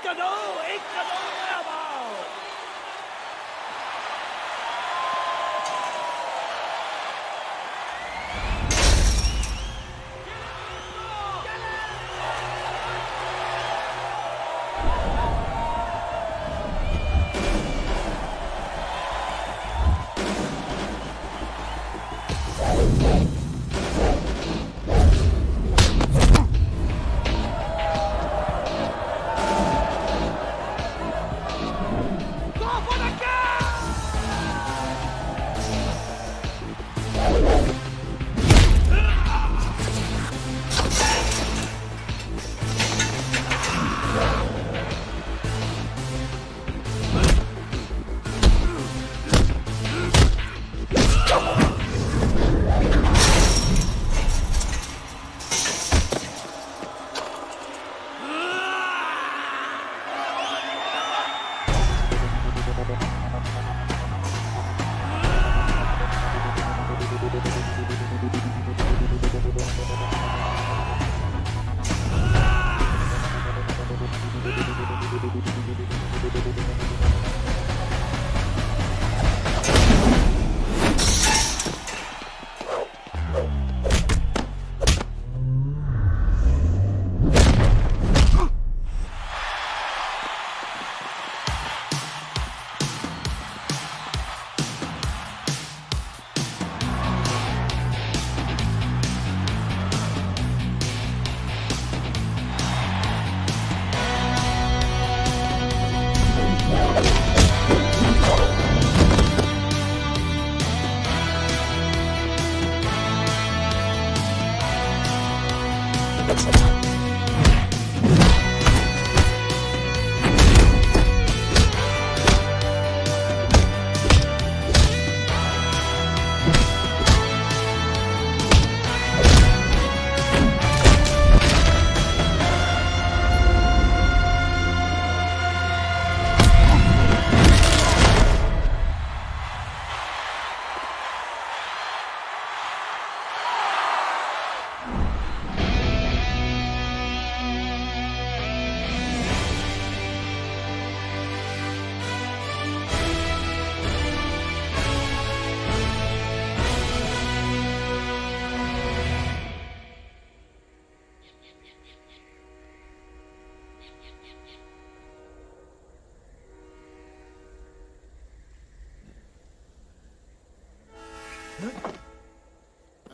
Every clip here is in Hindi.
एक कदम नया भाव।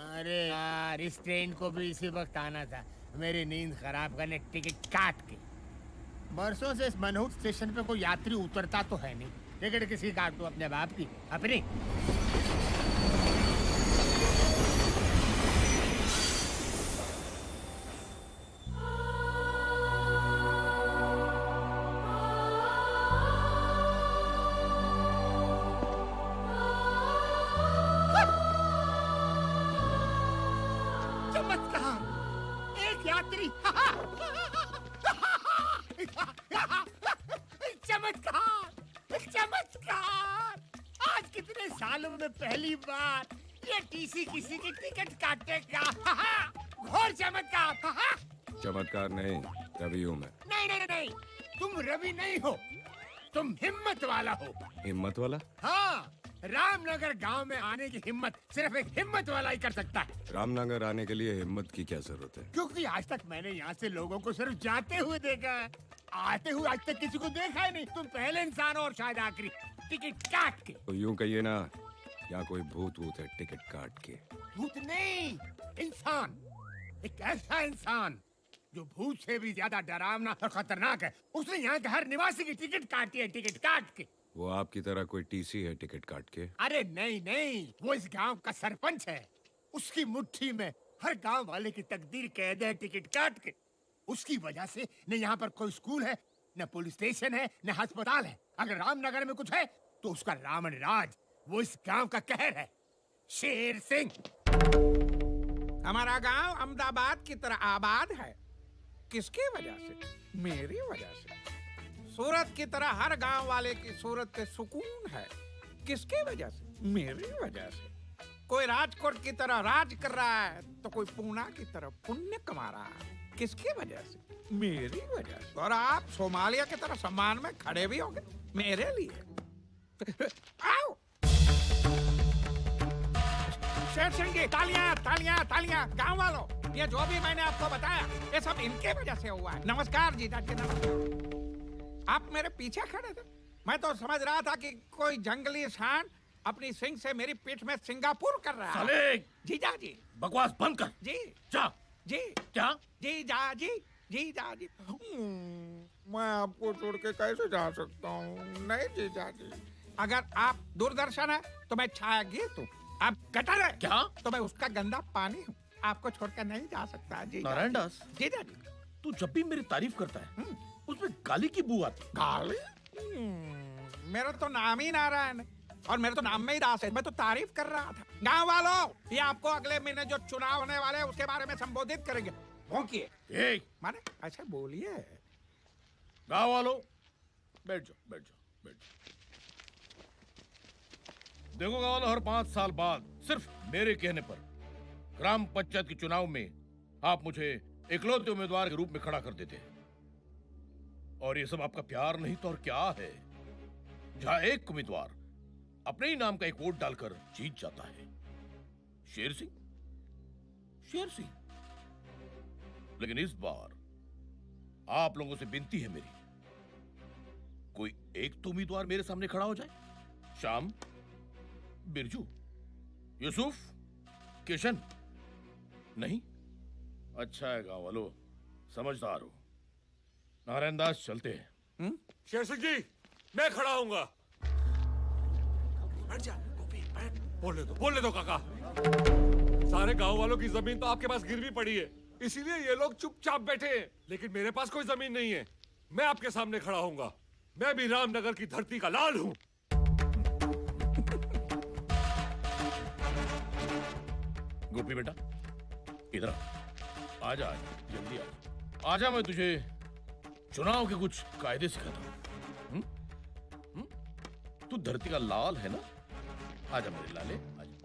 अरे यार, इस ट्रेन को भी इसी वक्त आना था। मेरी नींद खराब करने टिकट काट के। बरसों से इस मनहूट स्टेशन पे कोई यात्री उतरता तो है नहीं। टिकट किसी काट दो, अपने बाप की, अपनी। पहली बार ये टीसी किसी की टिकट काटेगा। घोर चमत्कार। चमत्कार नहीं, रवि हूँ मैं। नहीं नहीं नहीं, तुम रवि नहीं हो, तुम हिम्मत वाला हो। हिम्मत वाला? हाँ, रामनगर गांव में आने की हिम्मत सिर्फ एक हिम्मत वाला ही कर सकता है। रामनगर आने के लिए हिम्मत की क्या जरूरत है? क्योंकि आज तक मैंने यहाँ से लोगों को सिर्फ जाते हुए देखा है, आते हुए आज तक किसी को देखा ही नहीं। तुम पहले इंसान और शायद आखिरी। टिकट काट के। तो यूं कहिए ना, यहाँ कोई भूत वूत है टिकट काट के। भूत नहीं, इंसान। एक ऐसा इंसान जो भूत से भी ज्यादा डरावना और खतरनाक है। उसने यहाँ के हर निवासी की टिकट काटी है, टिकट काट के। वो आपकी तरह कोई टीसी है टिकट काट के? अरे नहीं नहीं, वो इस गांव का सरपंच है। उसकी मुट्ठी में हर गांव वाले की तकदीर कैद है, टिकट काट के। उसकी वजह से न यहाँ पर कोई स्कूल है, न पुलिस स्टेशन है, न अस्पताल है। अगर रामनगर में कुछ है तो उसका रावण राज, वो इस गांव का कहर है। शेर सिंह। हमारा गांव अहमदाबाद की तरह आबाद है। किसकी वजह से? मेरी वजह से। सूरत की तरह हर गांव वाले की सूरत पे सुकून है। किसकी वजह से? मेरी वजह से। कोई राजकोट की तरह राज कर रहा है तो कोई पूना की तरह पुण्य कमा रहा है। किसकी वजह से? मेरी वजह से। और आप सोमालिया की तरह सम्मान में खड़े भी होंगे मेरे लिए। आओ शेर सिंह जी, तालियां तालियां तालियां। गांव वालों, ये जो भी मैंने आपको बताया ये सब इनके वजह से हुआ है। नमस्कार जीजा जी, नमस्कार। आप मेरे पीछे खड़े थे, मैं तो समझ रहा था कि कोई जंगली सांड अपनी सिंग से मेरी पीठ में सिंगापुर कर रहा है। साले जीजा जी, बकवास बंद कर। जी जा। जी क्या? जीजा जी, जीजा जी। मैं आपको छोड़ के कैसे जा सकता हूँ? नहीं जीजा जी, अगर आप दूरदर्शन है तो मैं छाया गीत हूँ, आप गटर है क्या? तो मैं उसका गंदा पानी हूँ। आपको छोड़कर नहीं जा सकता जी। नारायण दास, जीजा जी। तू जब भी मेरी तारीफ करता है उसमें गाली की बू आती। गाली? मेरा तो नाम ही नारायण है और मेरे तो नाम में ही दास है। मैं तो तारीफ कर रहा था। गांव वालों, ये आपको अगले महीने जो चुनाव होने वाले हैं उसके बारे में संबोधित करेंगे। भौंकिए। माने ऐसे बोलिए। गाँव वालों, बैठ जाओ बैठ जाओ बैठ जाओ। देखो गाँव वालों, हर 5 साल बाद सिर्फ मेरे कहने पर ग्राम पंचायत के चुनाव में आप मुझे इकलौते उम्मीदवार के रूप में खड़ा कर देते हैं। और ये सब आपका प्यार नहीं तो और क्या है? जहां एक उम्मीदवार अपने ही नाम का एक वोट डालकर जीत जाता है। शेर सिंह, शेर सिंह। लेकिन इस बार आप लोगों से विनती है मेरी, कोई एक तो उम्मीदवार मेरे सामने खड़ा हो जाए। श्याम, बिरजू, यूसुफ, किशन। नहीं? अच्छा है गांव वालों, समझदार हो। नारायण दास, चलते हैं। शेर सिंह जी, मैं खड़ा हूंगा। बैठ जा गोपी, बैठ। बोलने दो काका। सारे गांव वालों की जमीन तो आपके पास गिरवी पड़ी है, इसीलिए ये लोग चुपचाप बैठे हैं। लेकिन मेरे पास कोई जमीन नहीं है, मैं आपके सामने खड़ा हूंगा। मैं भी रामनगर की धरती का लाल हूं। गोपी बेटा, इधर आजा, जल्दी आजा। मैं तुझे चुनाव के कुछ कायदे सिखाता हूं। तू धरती का लाल है ना? आजा मेरे लाले, आजा।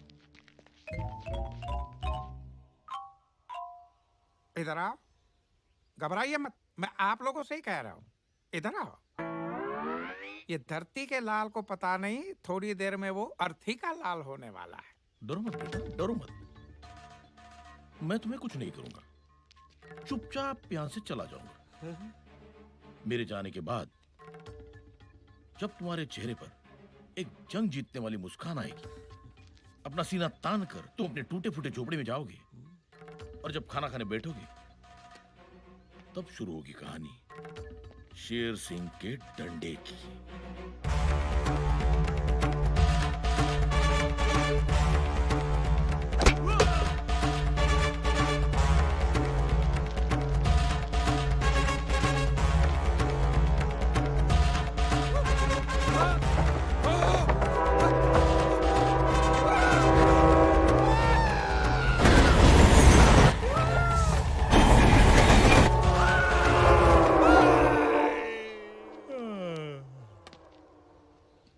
इधर आओ, घबराइए मत, मैं आप लोगों से ही कह रहा हूँ। इधर आओ। ये धरती के लाल को पता नहीं, थोड़ी देर में वो अर्थी का लाल होने वाला है। डरो मत बेटा, डरो मत। मैं तुम्हें कुछ नहीं करूंगा, चुपचाप यहां से चला जाऊंगा। मेरे जाने के बाद जब तुम्हारे चेहरे पर एक जंग जीतने वाली मुस्कान आएगी, अपना सीना तान कर तुम अपने टूटे फूटे झोपड़े में जाओगे, और जब खाना खाने बैठोगे तब शुरू होगी कहानी शेर सिंह के डंडे की।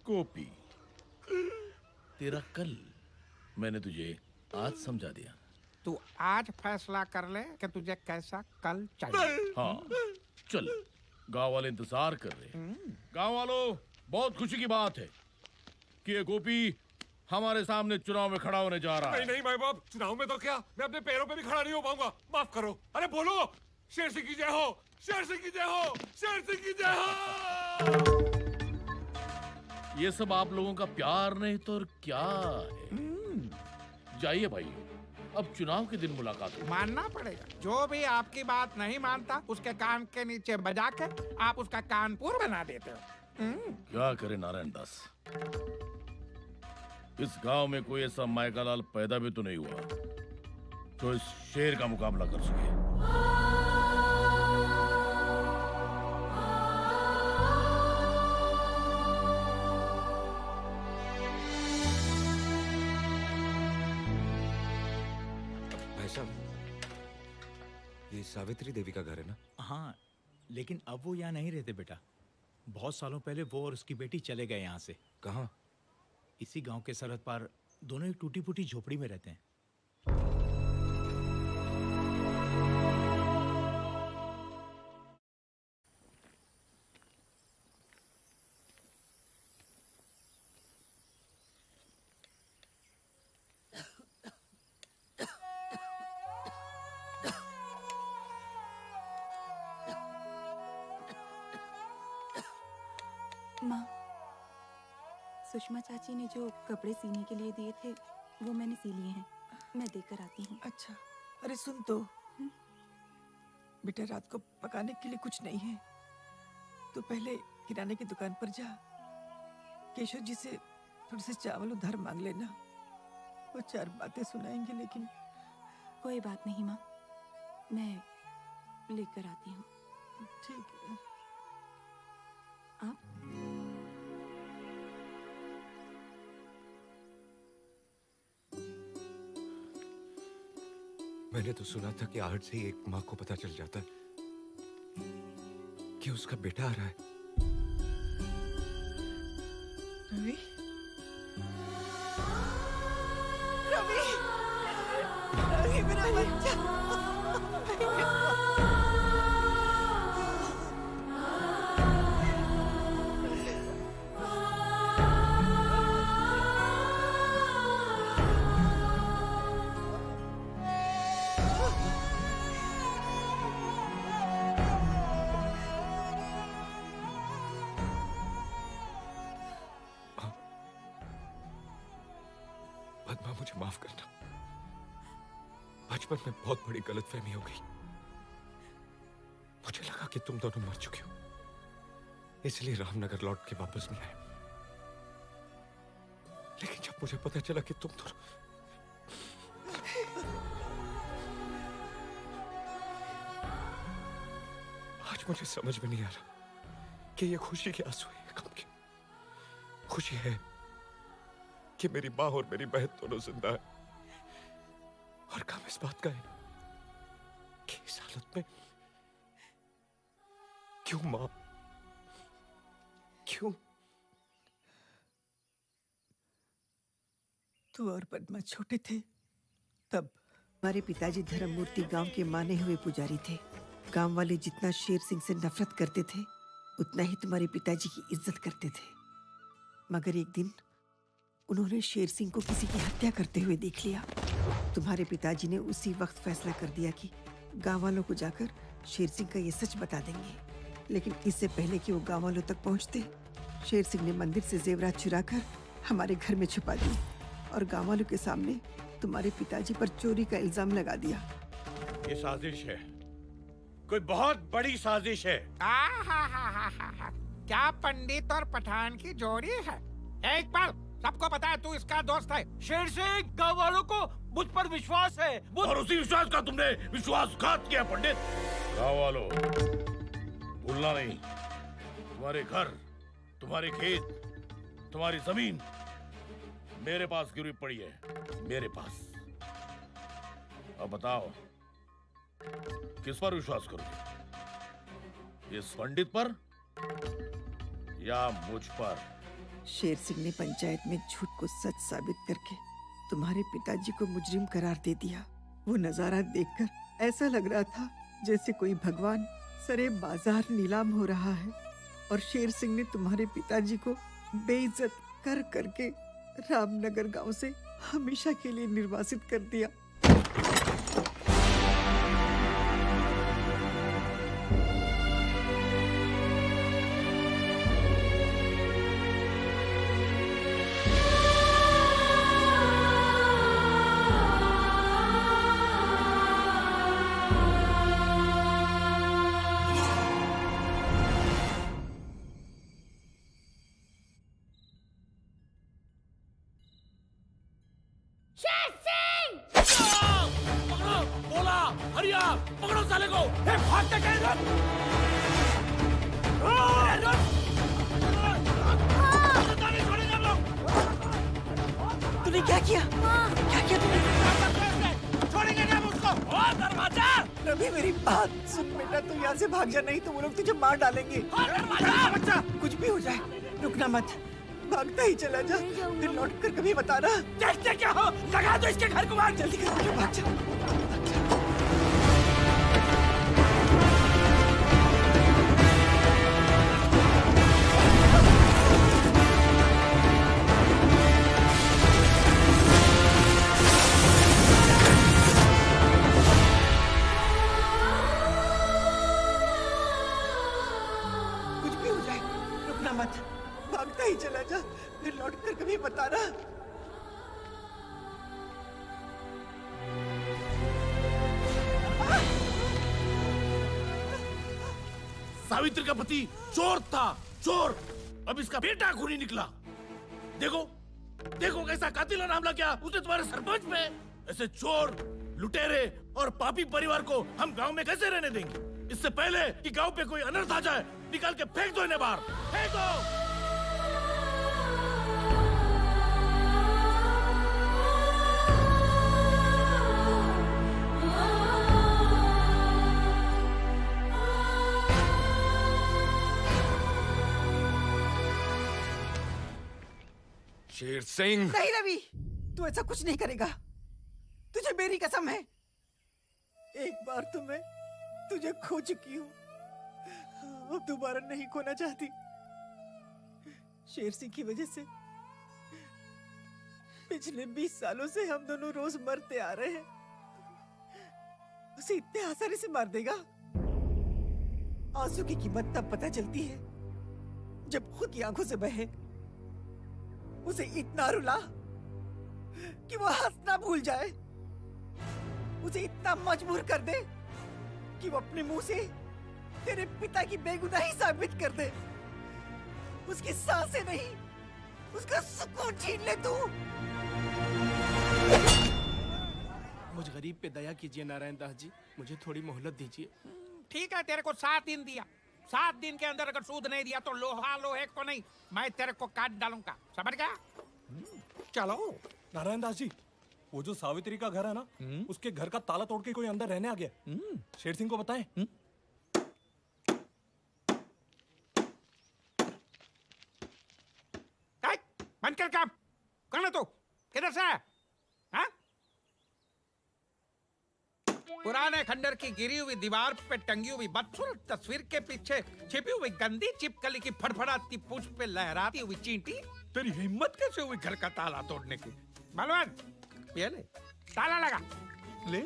गोपी, तेरा कल मैंने तुझे आज समझा दिया। तू आज फैसला कर ले कि तुझे कैसा कल चाहिए। हाँ, चल। गांव वाले इंतजार कर रहे हैं। गांव वालों, बहुत खुशी की बात है कि ये गोपी हमारे सामने चुनाव में खड़ा होने जा रहा है। नहीं भाई बाप, चुनाव में तो क्या, मैं अपने पैरों पे भी खड़ा नहीं हो पाऊंगा। माफ करो। अरे बोलो, शेर सिंह की जय हो, शेर सिंह की जय हो, शेर सिंह की जय हो। ये सब आप लोगों का प्यार नहीं तो और क्या है? जाइए भाई, अब चुनाव के दिन मुलाकात होगी। मानना पड़ेगा, जो भी आपकी बात नहीं मानता उसके कान के नीचे बजा के आप उसका कानपुर बना देते हो। क्या करे नारायण दास, इस गांव में कोई ऐसा मायका लाल पैदा भी तो नहीं हुआ जो इस शेर का मुकाबला कर सके। ये सावित्री देवी का घर है ना? हाँ, लेकिन अब वो यहाँ नहीं रहते बेटा। बहुत सालों पहले वो और उसकी बेटी चले गए यहाँ से। कहाँ? इसी गांव के सरहद पार दोनों एक टूटी फूटी झोपड़ी में रहते हैं। सुषमा चाची ने जो कपड़े सीने के लिए दिए थे वो मैंने सी लिए हैं। मैं देकर आती हूँ। अच्छा, अरे सुन तो, बेटा रात को पकाने के लिए कुछ नहीं है तो पहले किराने की दुकान पर जा, केशव जी से थोड़े से चावल उधार मांग लेना। वो 4 बातें सुनाएंगे। लेकिन कोई बात नहीं माँ, मैं लेकर आती हूँ। ठीक है। आप मैंने तो सुना था कि आहट से ही एक माँ को पता चल जाता है कि उसका बेटा आ रहा है। रवि, रवि, रवि मेरा बच्चा। पद्मा, मुझे माफ करना। बचपन में बहुत बड़ी गलतफहमी हो गई। मुझे लगा कि तुम दोनों मर चुके हो, इसलिए रामनगर लौट के वापस नहीं आए। लेकिन जब मुझे पता चला कि तुम दोनों आज मुझे समझ में नहीं आ रहा कि ये खुशी के आंसू है, गम के। खुशी है कि मेरी माँ और मेरी बहन दोनों जिंदा है, और गम इस बात का है कि इस हालत में क्यों माँ, क्यों? तू और पद्मा छोटे थे तब हमारे पिताजी धर्ममूर्ति गांव के माने हुए पुजारी थे। गांव वाले जितना शेर सिंह से नफरत करते थे उतना ही तुम्हारे पिताजी की इज्जत करते थे। मगर एक दिन उन्होंने शेर सिंह को किसी की हत्या करते हुए देख लिया। तुम्हारे पिताजी ने उसी वक्त फैसला कर दिया कि गांव वालों को जाकर शेर सिंह का ये सच बता देंगे। लेकिन इससे पहले कि वो गांव वालों तक पहुंचते, शेर सिंह ने मंदिर से जेवरात चुराकर हमारे घर में छुपा दिए और गांव वालों के सामने तुम्हारे पिताजी पर चोरी का इल्जाम लगा दिया। ये साजिश है, कोई बहुत बड़ी साजिश है। क्या पंडित और पठान की जोड़ी है? एक पल, सबको पता है तू इसका दोस्त है। शेर सिंह, गाँव वालों को मुझ पर विश्वास है। और उसी विश्वास का तुमने विश्वासघात किया पंडित। गाँव वालों, भूलना नहीं, तुम्हारे घर, तुम्हारे खेत, तुम्हारी जमीन मेरे पास गिरवी पड़ी है, मेरे पास। अब बताओ, किस पर विश्वास करोगे? इस पंडित पर या मुझ पर? शेर सिंह ने पंचायत में झूठ को सच साबित करके तुम्हारे पिताजी को मुजरिम करार दे दिया। वो नजारा देखकर ऐसा लग रहा था जैसे कोई भगवान सरे बाजार नीलाम हो रहा है, और शेर सिंह ने तुम्हारे पिताजी को बेइज्जत कर करके रामनगर गांव से हमेशा के लिए निर्वासित कर दिया। पकड़ो साले को! भागते कहीं रुक! तूने क्या किया? क्या किया तूने? छोड़ेंगे नहीं हम उसको! दरवाजा! रवि, मेरी बात सुन बेटा, तू यहाँ से भाग जा, नहीं तो वो लोग तुझे मार डालेंगे। दरवाजा! बच्चा, कुछ भी हो जाए रुकना मत, भागता ही चला जा, फिर लौट कर कभी बताना। देखते क्या हो, लगा दो इसके घर को मार! जल्दी कर, भाग जा। भागता ही चला जा, फिर लौट कर कभी बताना। सावित्री का पति चोर था, चोर। अब इसका बेटा खूनी निकला। देखो देखो कैसा कातिलाना हमला किया उसने तुम्हारे सरपंच पे। ऐसे चोर, लुटेरे और पापी परिवार को हम गांव में कैसे रहने देंगे? इससे पहले कि गांव पे कोई अनर्थ आ जाए, निकाल के फेंक दो इन्हें बाहर, फेंक दो। शेर सिंह। नहीं रवि, तू ऐसा कुछ नहीं करेगा। तुझे मेरी कसम है। एक बार तो मैं तुझे खो चुकी हूँ, अब दोबारा नहीं खोना चाहती। शेर सिंह की वजह से पिछले 20 सालों से हम दोनों रोज मरते आ रहे हैं। उसे इतने आसानी से मार देगा? आंसू की कीमत तब पता चलती है जब खुद की आंखों से बहे। उसे इतना रुला कि वो हंसना भूल जाए। उसे इतना मजबूर कर दे कि वो अपने मुंह से तेरे पिता की बेगुनाही साबित कर दे। उसकी सांसें नहीं, उसका सुकून छीन ले तू। मुझ गरीब पे दया कीजिए नारायण दास जी, मुझे थोड़ी मोहलत दीजिए। ठीक है, तेरे को 7 दिन दिया। 7 दिन के अंदर अगर सूद नहीं दिया तो लोहा लोहे को नहीं, मैं तेरे को काट डालूंगा, समझ गया? चलो। नारायण दास जी, वो जो सावित्री का घर है ना, उसके घर का ताला तोड़ के कोई अंदर रहने आ गया। शेर सिंह को बताएं। बंद कर काम। कौन है तू? किधर से है? हाँ? पुराने खंडर की गिरी हुई दीवार पे टंगी हुई बदसूरत तस्वीर के पीछे छिपी हुई गंदी चिपकली की फड़फड़ाती पूंछ पे लहराती हुई चींटी। तेरी हिम्मत कैसे हुई घर का ताला तोड़ने की? बलवंत, ये ले, ताला लगा ले।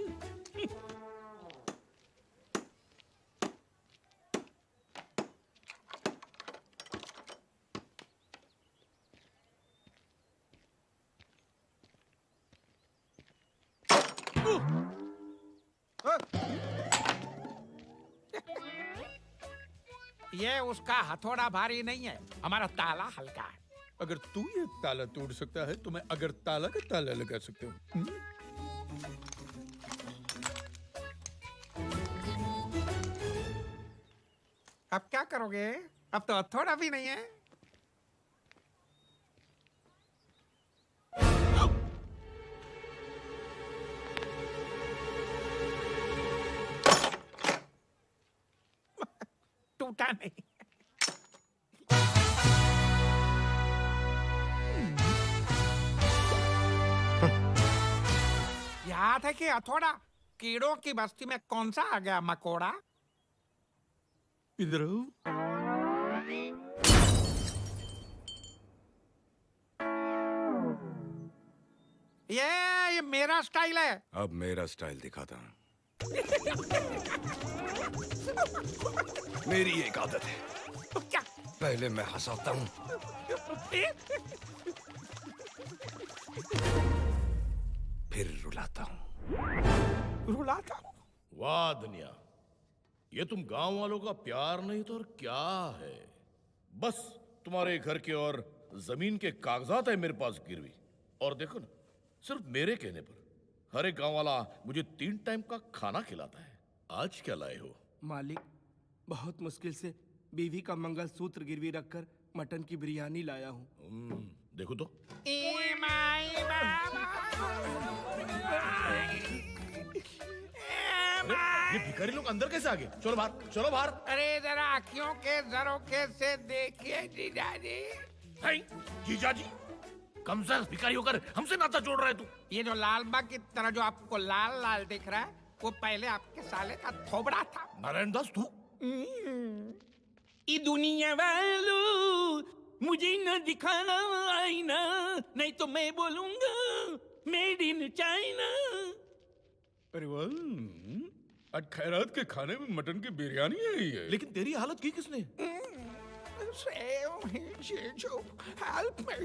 ये उसका हथौड़ा भारी नहीं है, हमारा ताला हल्का है। अगर तू ये ताला तोड़ सकता है तो मैं अगर ताला का ताला लगा सकता हूँ। अब क्या करोगे? अब तो हथौड़ा भी नहीं है। टूटा नहीं। याद है कि हथौड़ा कीड़ों की बस्ती में कौन सा आ गया मकोड़ा? इधर ये मेरा स्टाइल है। अब मेरा स्टाइल दिखाता हूँ। मेरी एक आदत है, क्या? पहले मैं हंसाता हूँ, फिर रुलाता हूँ। रुलाता हूँ? वाह दुनिया, ये तुम गांव वालों का प्यार नहीं तो और क्या है? बस तुम्हारे घर के और जमीन के कागजात है मेरे पास गिरवी। और देखो ना, सिर्फ मेरे कहने पर हर एक गांव वाला मुझे 3 टाइम का खाना खिलाता है। आज क्या लाए हो? मालिक, बहुत मुश्किल से बीवी का मंगलसूत्र गिरवी रखकर मटन की बिरयानी लाया हूँ। देखो तो। ये भिखारी लोग अंदर कैसे आ गए? चलो बाहर, चलो बाहर। अरे जरा आँखियों के झरोखे से देखिए जीजाजी। जीजाजी? कम से भिखारी होकर हमसे नाता जोड़ रहा है तू? ये जो लाल बाग की तरह जो आपको लाल लाल दिख रहा है, वो पहले आपके साले का थोबड़ा था। नारायण दास तू? ये दुनिया वालों, मुझे न दिखाना आईना, नहीं तो मैं बोलूंगा मेड इन चाइना। अरे वाह, आज खैरात के खाने में मटन की बिरयानी है ये। लेकिन तेरी हालत की किसने? save me, Jesus, help me.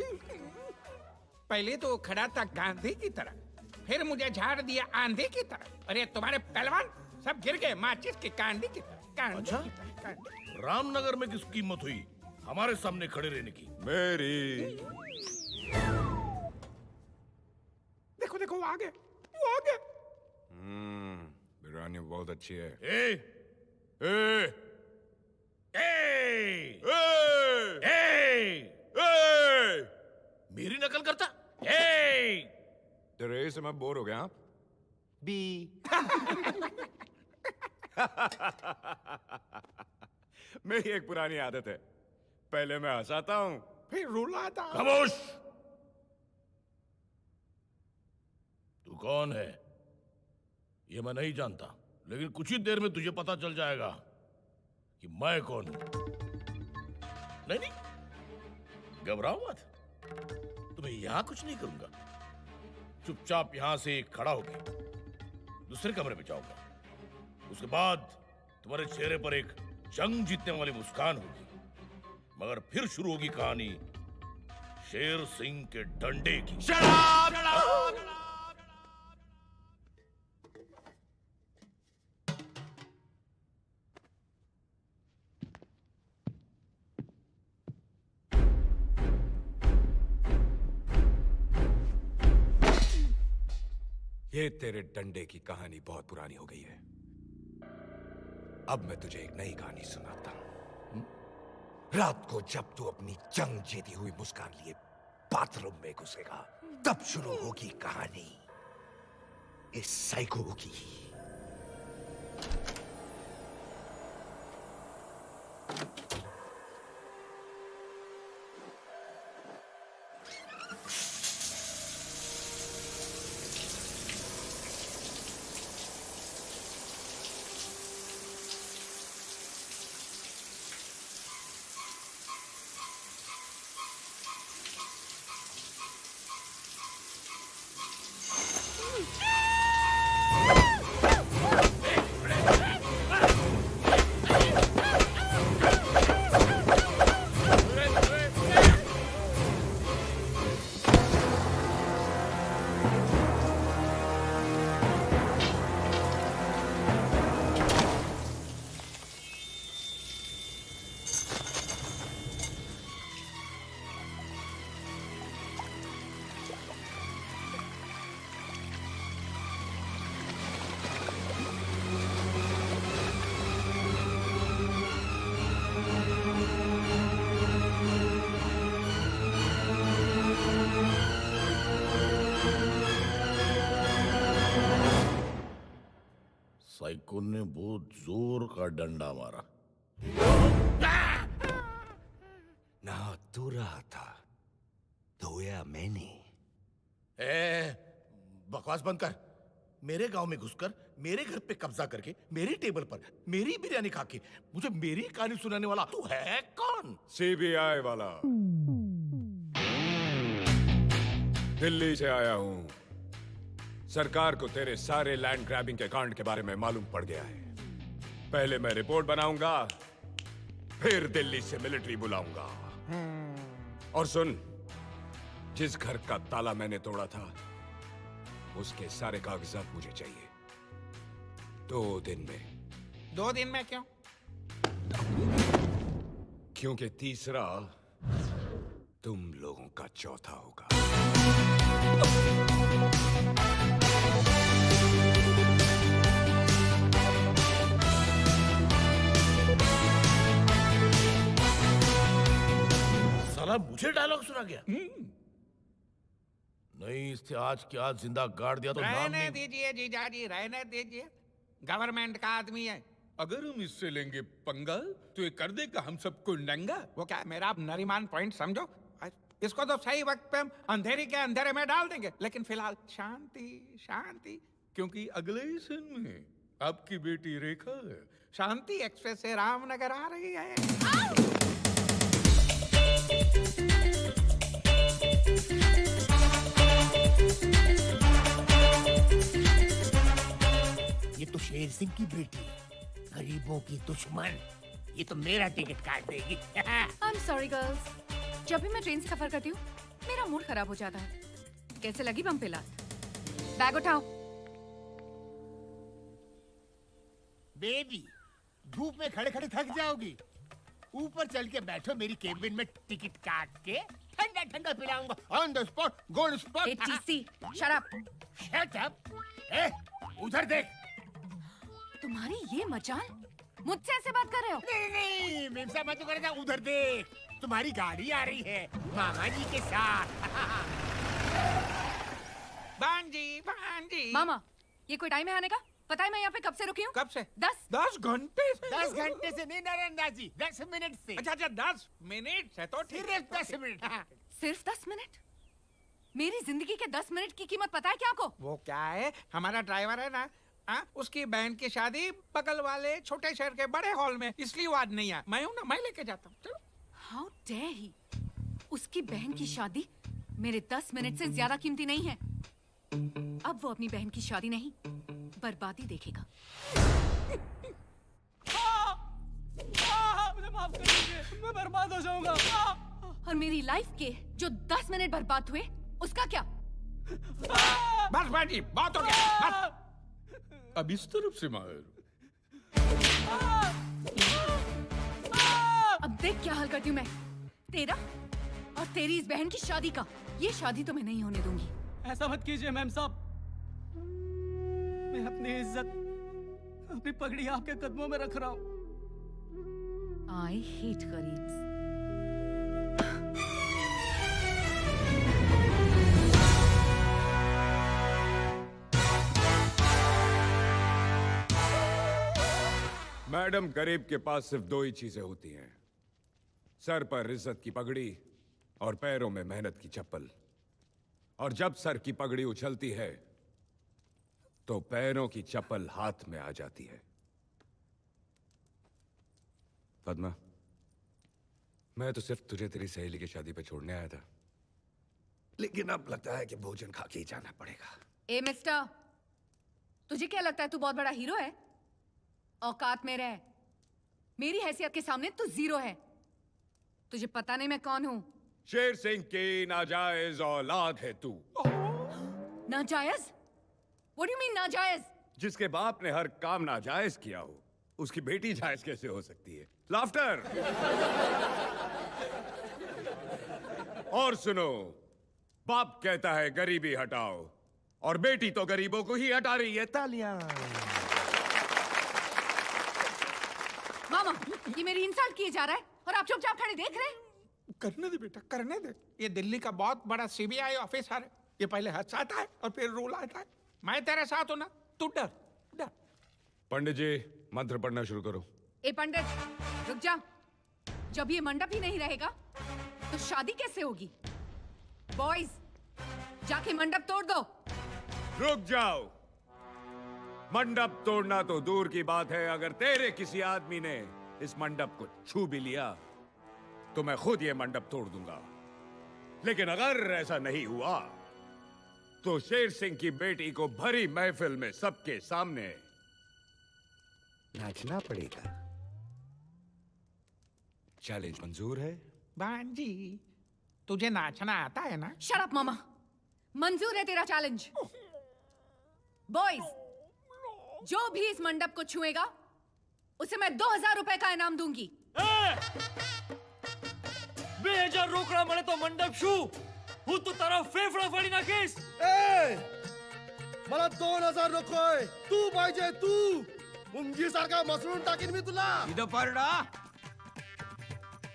पहले तो खड़ा था गांधी की तरह, फिर मुझे झाड़ दिया आंधी की तरह। अरे तुम्हारे पहलवान सब गिर गए माचिस की कांडी की तरह। अच्छा? रामनगर में किसकी कीमत हुई हमारे सामने खड़े रहने की? मेरी। देखो देखो वो आ गए, वो आ गए। बिरयानी बहुत अच्छी है। ए! ए! ए! ए! ए! ए! मेरी नकल करता? ए! तेरे से मैं बोर हो गया। बी। मेरी एक पुरानी आदत है, पहले मैं हंसाता हूँ फिर रुलाता। खामोश! तू कौन है ये मैं नहीं जानता, लेकिन कुछ ही देर में तुझे पता चल जाएगा कि मैं कौन हूं। नहीं नहीं, घबराओ मत, तुम्हें यहां कुछ नहीं करूंगा। चुपचाप यहां से खड़ा होकर दूसरे कमरे में जाऊंगा। उसके बाद तुम्हारे चेहरे पर एक जंग जीतने वाली मुस्कान होगी, मगर फिर शुरू होगी कहानी शेर सिंह के डंडे की। ये तेरे डंडे की कहानी बहुत पुरानी हो गई है। अब मैं तुझे एक नई कहानी सुनाता हूं। रात को जब तू अपनी जंग जीती हुई मुस्कान लिए बाथरूम में घुसेगा, तब शुरू होगी कहानी इस साइको की। साइको ने बहुत जोर का डंडा मारा। ना तू रहा था, धोया मैंने। बकवास बंद कर। मेरे गांव में घुसकर मेरे घर पे कब्जा करके मेरी टेबल पर मेरी बिरयानी खा के मुझे मेरी कहानी सुनाने वाला तू है कौन? सीबीआई वाला। दिल्ली से आया हूं। सरकार को तेरे सारे लैंड ग्रैबिंग के कांड के बारे में मालूम पड़ गया है। पहले मैं रिपोर्ट बनाऊंगा, फिर दिल्ली से मिलिट्री बुलाऊंगा। और सुन, जिस घर का ताला मैंने तोड़ा था उसके सारे कागजात मुझे चाहिए 2 दिन में। 2 दिन में क्यों? क्योंकि तीसरा तुम लोगों का चौथा होगा। साला मुझे डायलॉग सुना गया? नहीं, इससे आज के आज जिंदा गाड़ दिया तो नाम रहने नहीं। दीजिए जीजाजी, रहने दीजिए। गवर्नमेंट का आदमी है। अगर हम इससे लेंगे पंगा तो ये कर देगा हम सबको नंगा। वो क्या मेरा आप नरीमान पॉइंट समझो। इसको तो सही वक्त पे हम अंधेरी के अंधेरे में डाल देंगे, लेकिन फिलहाल शांति शांति, क्योंकि अगले ही सीन में आपकी बेटी रेखा शांति एक्सप्रेस से रामनगर आ रही है। ये तो शेर सिंह की बेटी है, गरीबों की दुश्मन। ये तो मेरा टिकट काट देगी। आई एम सॉरी गर्ल्स, जब भी मैं ट्रेन से सफर करती हूँ मेरा मूड खराब हो जाता है। कैसे लगी बम पे लात? बैग उठाओ। बेबी, धूप में खड़े खड़े थक जाओगी। ऊपर चल के बैठो मेरी केबिन में, टिकट काट के ठंडा ठंडा पिलाऊंगा on the spot, gold spot. TC, shut up. Shut up. ए, उधर देख। तुम्हारी ये मजाल, मुझसे ऐसे बात कर रहे हो? नहीं नहीं, मीमसा मत कर जा, उधर देख। तुम्हारी गाड़ी आ रही है मामा जी के साथ। भांजी। मामा, ये कोई टाइम है आने का? पता है मैं यहाँ पे कब से रुकी हूँ? कब से? 10 घंटे से। 10 घंटे से नहीं नरेंद्र, 10 मिनट से। अच्छा 10 मिनट से तो ठीक। सिर्फ 10 मिनट। सिर्फ 10 मिनट? मेरी जिंदगी के 10 मिनट की कीमत पता है क्या आपको? वो क्या है, हमारा ड्राइवर है ना, उसकी बहन की शादी बगल वाले छोटे शहर के बड़े हॉल में, इसलिए वो आज नहीं आया। मैं हूँ ना, मैं लेके जाता हूँ। चलो। How dare he! उसकी बहन की शादी मेरे 10 मिनट से ज्यादा कीमती नहीं है। अब वो अपनी बहन की शादी नहीं, बर्बादी देखेगा। मुझे माफ कर दीजिए, मैं बर्बाद हो जाऊंगा। और मेरी लाइफ के जो 10 मिनट बर्बाद हुए, उसका क्या? बस बाजी, बहुत हो गया। बस। अब इस तरफ से मार। अब देख क्या हाल करती हूँ मैं तेरा और तेरी इस बहन की शादी का। ये शादी तो मैं नहीं होने दूंगी। ऐसा मत कीजिए मैम साहब, मैं अपनी इज्जत, अपनी पगड़ी आपके कदमों में रख रहा हूँ। I hate गरीब्स। मैडम, गरीब के पास सिर्फ 2 ही चीजें होती हैं, सर पर इज्जत की पगड़ी और पैरों में मेहनत की चप्पल। और जब सर की पगड़ी उछलती है तो पैरों की चप्पल हाथ में आ जाती है। पद्मा, मैं तो सिर्फ तुझे तेरी सहेली की शादी पे छोड़ने आया था, लेकिन अब लगता है कि भोजन खा के ही जाना पड़ेगा। ए मिस्टर, तुझे क्या लगता है तू बहुत बड़ा हीरो है? औकात में रह। मेरी हैसियत के सामने तू जीरो है। तुझे पता नहीं मैं कौन हूँ? शेर सिंह की नाजायज औलाद है तू। नाजायज? What do you mean नाजायज? जिसके बाप ने हर काम नाजायज किया हो, उसकी बेटी जायज कैसे हो सकती है? लाफ्टर। और सुनो, बाप कहता है गरीबी हटाओ, और बेटी तो गरीबों को ही हटा रही है। तालियां। मामा, ये मेरी इंसल्ट किए जा रहा है और आप चुपचाप खड़े देख रहे हैं। करने दे बेटा, करने दे। ये दिल्ली का बहुत बड़ा सीबीआई ऑफिसर है। ये पहले हंसाता है और फिर रुलाता है। मैं तेरे साथ हूं ना, तू डर डर। पंडित जी, मंत्र पढ़ना शुरू करो। ए पंडित, रुक जा। जब ये मंडप ही नहीं रहेगा तो शादी कैसे होगी? बॉयज, जाके मंडप तोड़ दो। रुक जाओ। मंडप तोड़ना तो दूर की बात है, अगर तेरे किसी आदमी ने इस मंडप को छू भी लिया तो मैं खुद ये मंडप तोड़ दूंगा। लेकिन अगर ऐसा नहीं हुआ तो शेर सिंह की बेटी को भरी महफिल में सबके सामने नाचना पड़ेगा। चैलेंज मंजूर है? भांजी, तुझे नाचना आता है ना? शट अप मामा, मंजूर है तेरा चैलेंज। बॉयज, जो भी इस मंडप को छुएगा उसे मैं 2000 रुपए का इनाम दूंगी। 2000 रोकड़ा मळे तो मंडप शू हूँ तो तारा फेफड़ा फाड़ी नाखीस। मला 2000 नकोय, तू पाहिजे तू। मुंगी सारखा मसळून टाकीन मी तुला। இத பாருடா,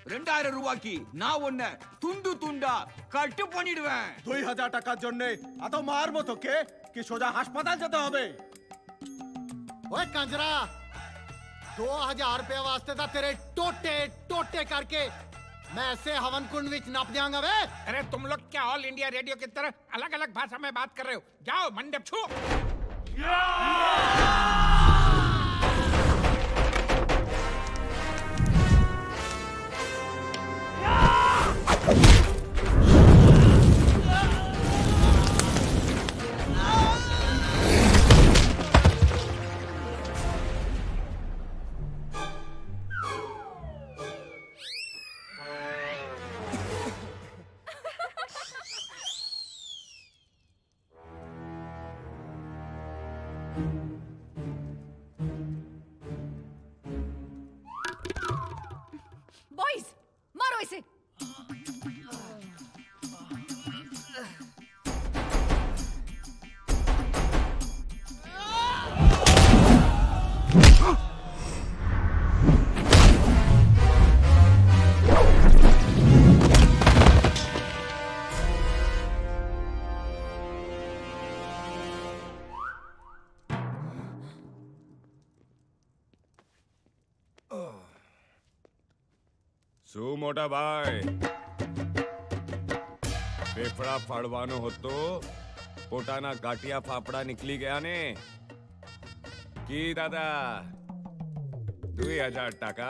2000 ரூபாய்க்கு நான் உன்னை துண்டு துண்டா கட்டு பண்ணிடுவேன்। 2000 টাকার জন্য এত মারবো তোকে কি সোজা হাসপাতাল যেতে হবে? ओए कंजरा, 2000 रुपए वास्ते था तेरे टोटे टोटे करके मैं ऐसे हवन कुंड विच नाप दियांगा वे। अरे तुम लोग क्या ऑल इंडिया रेडियो की तरह अलग अलग भाषा में बात कर रहे हो? जाओ मंडप छू। बॉयज मारो इसे। શું મોટા ભાઈ ફેફડા ફાડવાનો હતો પોતાના ગાંઠિયા ફાફડા નીકળી ગયા ને কি দাদা 2000 টাকা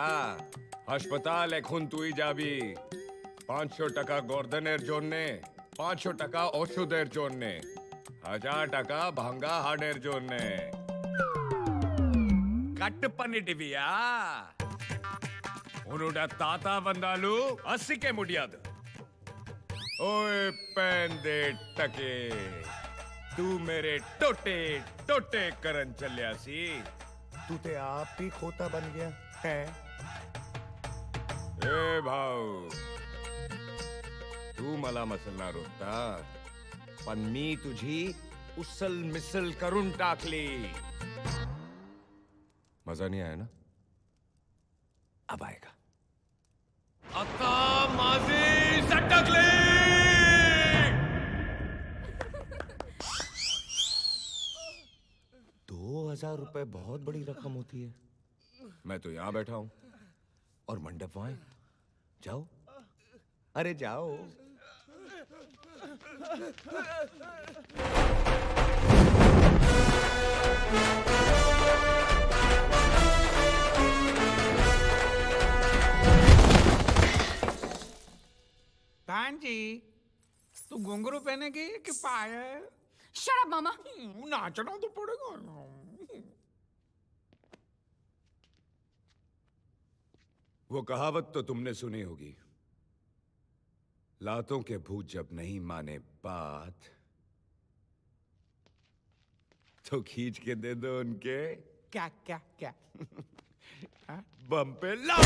হাসপাতাল এখন তুই যাবি 500 টাকা গর্দনের জন্য 500 টাকা ওষুধের জন্য 1000 টাকা ভাঙ্গা হাড়ের জন্য కట్ పని టివియా उन्होंने ताता बंदालू 80 के मुड़ियाद ओए पैंदे टके तू मेरे टोटे टोटे करन चलिया सी तू ते आप ही खोता बन गया है ए भाऊ तू मला मसलना रोता पण मी तुझी उसल मिसल करून टाकली मजा नहीं आया ना अब आएगा आता माझी सटकली 2000 रुपए बहुत बड़ी रकम होती है मैं तो यहां बैठा हूं और मंडप वहां है जाओ अरे जाओ जी तू घुंघरू पहनेगी कि पायल? शट अप मामा। नाचना तो पड़ेगा। वो कहावत तो तुमने सुनी होगी लातों के भूत जब नहीं माने बात तो खींच के दे दो उनके क्या क्या क्या बम पे ला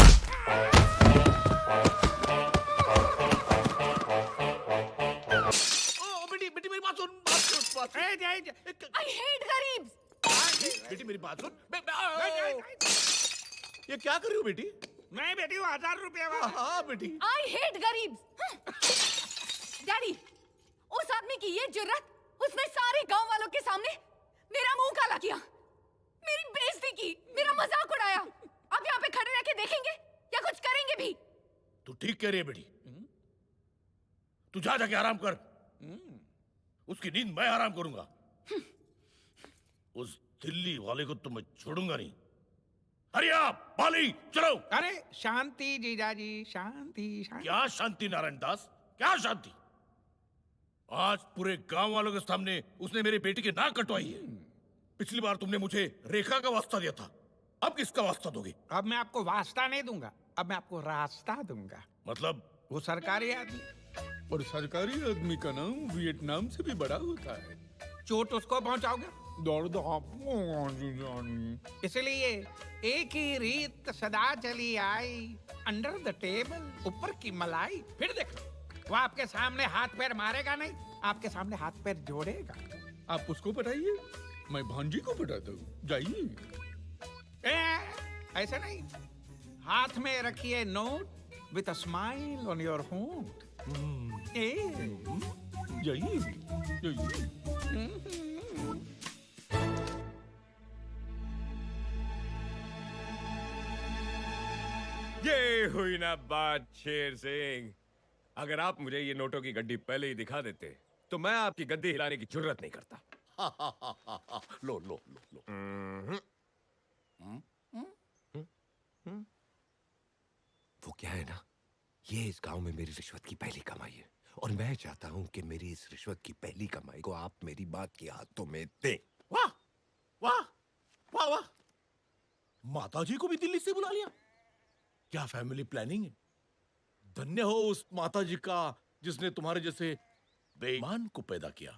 बेटी मेरी बात सुन I hate गरीब। बेटी मेरी बात सुन ये क्या कर रही हो बेटी? मैं बेटी हूँ 1000 रुपया हाँ बेटी। I hate गरीब। डैडी उस आदमी की ये जुर्रत उसने सारे गांव वालों के सामने मेरा मुंह काला किया मेरी बेइज्जती की मेरा मजाक उड़ाया अब यहाँ पे खड़े रह के देखेंगे या कुछ करेंगे भी? तू ठीक कह रही है बेटी तू जा जाके आराम कर उसकी नींद मैं आराम करूंगा उस दिल्ली वाले को तो मैं छोड़ूंगा नहीं। अरे आप बाली चलो। अरे शांति जीजाजी शांति शांति। क्या शांति नारायण दास क्या शांति? आज पूरे गांव वालों के सामने उसने मेरी बेटी की नाक कटवाई है। पिछली बार तुमने मुझे रेखा का वास्ता दिया था अब किसका वास्ता दोगे? अब मैं आपको वास्ता नहीं दूंगा अब मैं आपको रास्ता दूंगा। मतलब? वो सरकारी आदमी और सरकारी आदमी का नाम वियतनाम से भी बड़ा होता है। चोट उसको पहुंचाओगे दर्द आपको इसलिए एक ही रीत सदा चली आई अंडर द टेबल ऊपर की मलाई। फिर देखो वो आपके सामने हाथ पैर मारेगा नहीं आपके सामने हाथ पैर जोड़ेगा। आप उसको पटाइए मैं भांजी को पटाता हूँ जाइए। ऐसा नहीं हाथ में रखिए note with a smile on your hood. जाइए ये हुई ना बात शेर सिंह। अगर आप मुझे ये नोटों की गड्डी पहले ही दिखा देते तो मैं आपकी गद्दी हिलाने की जरूरत नहीं करता। लो लो लो लो। वो क्या है ना ये इस गांव में मेरी रिश्वत की पहली कमाई है और मैं चाहता हूं कि मेरी इस रिश्वत की पहली कमाई को आप मेरी बात के हाथों में दें। वाह वाह वाह वाह माताजी को भी दिल्ली से बुला लिया। क्या फैमिली प्लानिंग है। धन्य हो उस माताजी का जिसने तुम्हारे जैसे बेईमान को पैदा किया।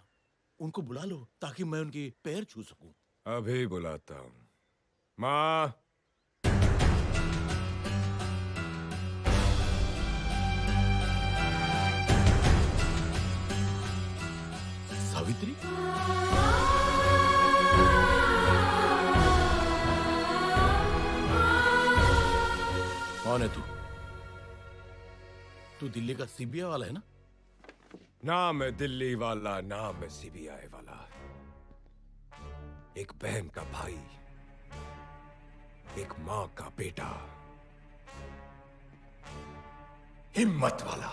उनको बुला लो ताकि मैं उनके पैर छू सकूं। अभी बुलाता हूं। माँ, सावित्री, कौन है तू? तू दिल्ली का सीबीआई वाला है ना? ना मैं दिल्ली वाला, ना मैं सीबीआई वाला। एक बहन का भाई, एक मां का बेटा, हिम्मत वाला।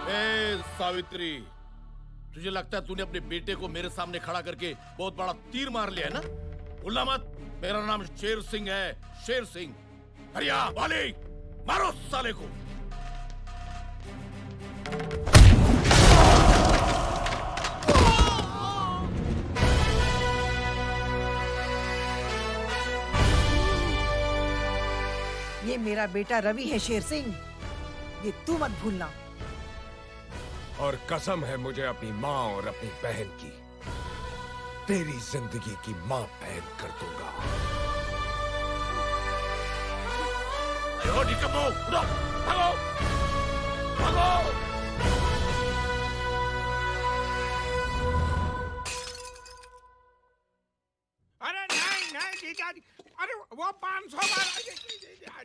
ए सावित्री, तुझे लगता है तूने अपने बेटे को मेरे सामने खड़ा करके बहुत बड़ा तीर मार लिया है ना? भूलना मत, मेरा नाम शेर सिंह है, शेर सिंह। हरिया वाली, मारो साले को। ये मेरा बेटा रवि है शेर सिंह, ये तू मत भूलना। और कसम है मुझे अपनी माँ और अपनी बहन की, तेरी जिंदगी की माँ बहन कर दूंगा। निकम्मो, उठो, भागो, भागो। अरे नहीं नहीं जीजाजी, अरे वो 500 वाला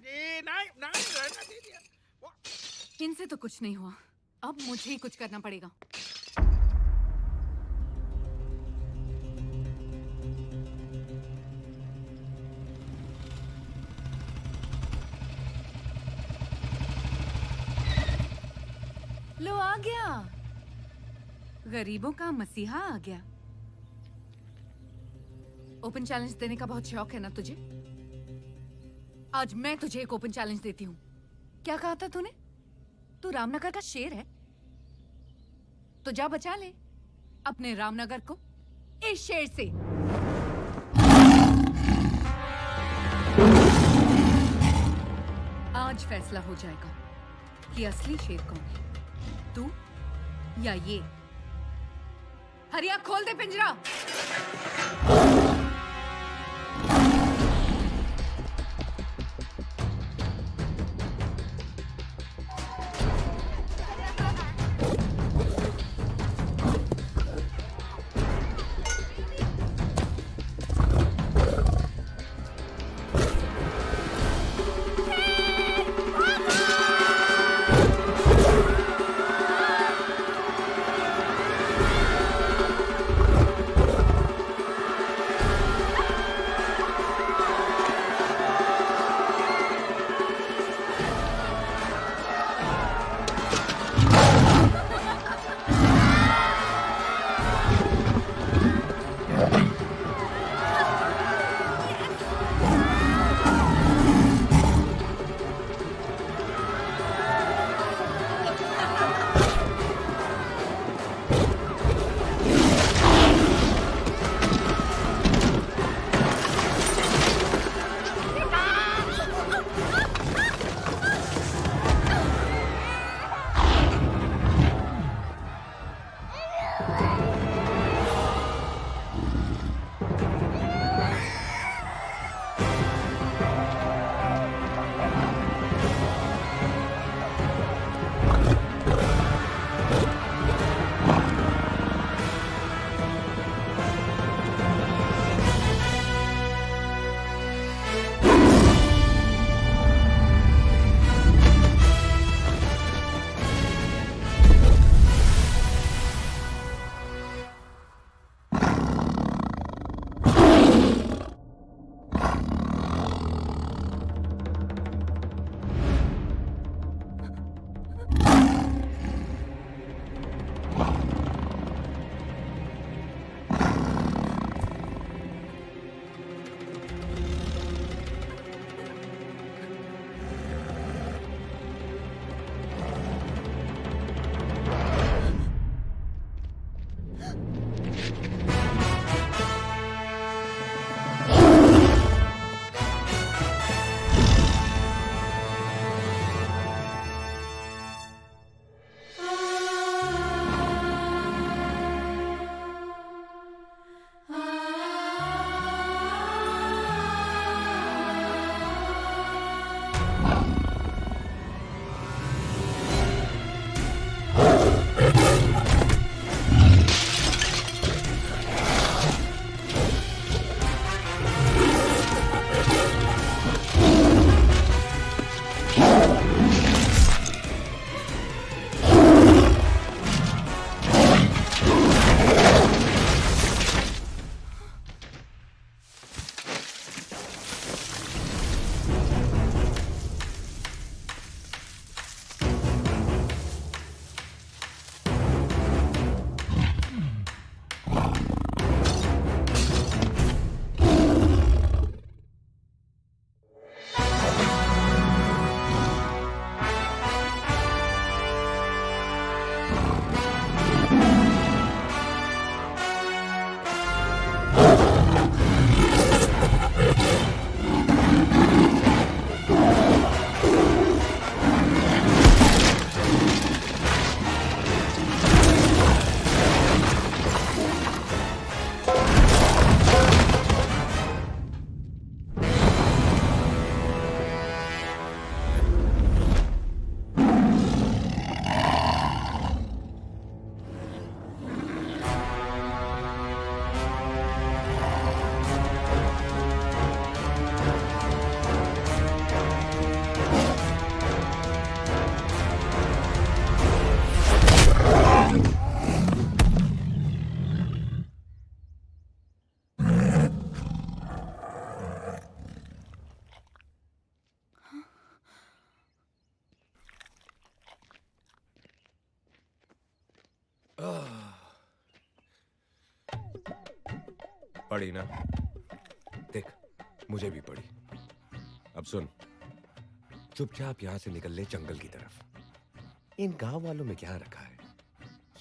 नहीं नहीं रहना दीजिए। इनसे तो कुछ नहीं हुआ, अब मुझे ही कुछ करना पड़ेगा। लो आ गया, गरीबों का मसीहा आ गया। ओपन चैलेंज देने का बहुत शौक है ना तुझे? आज मैं तुझे एक ओपन चैलेंज देती हूँ। क्या कहा था तूने? तू रामनगर का शेर है? तो जा बचा ले अपने रामनगर को इस शेर से। आज फैसला हो जाएगा कि असली शेर कौन है, तू या ये। हरिया खोल दे पिंजरा। पड़ी ना? देख, मुझे भी पड़ी। अब सुन, चुपचाप यहां से निकल ले जंगल की तरफ। इन गांव वालों में क्या रखा है?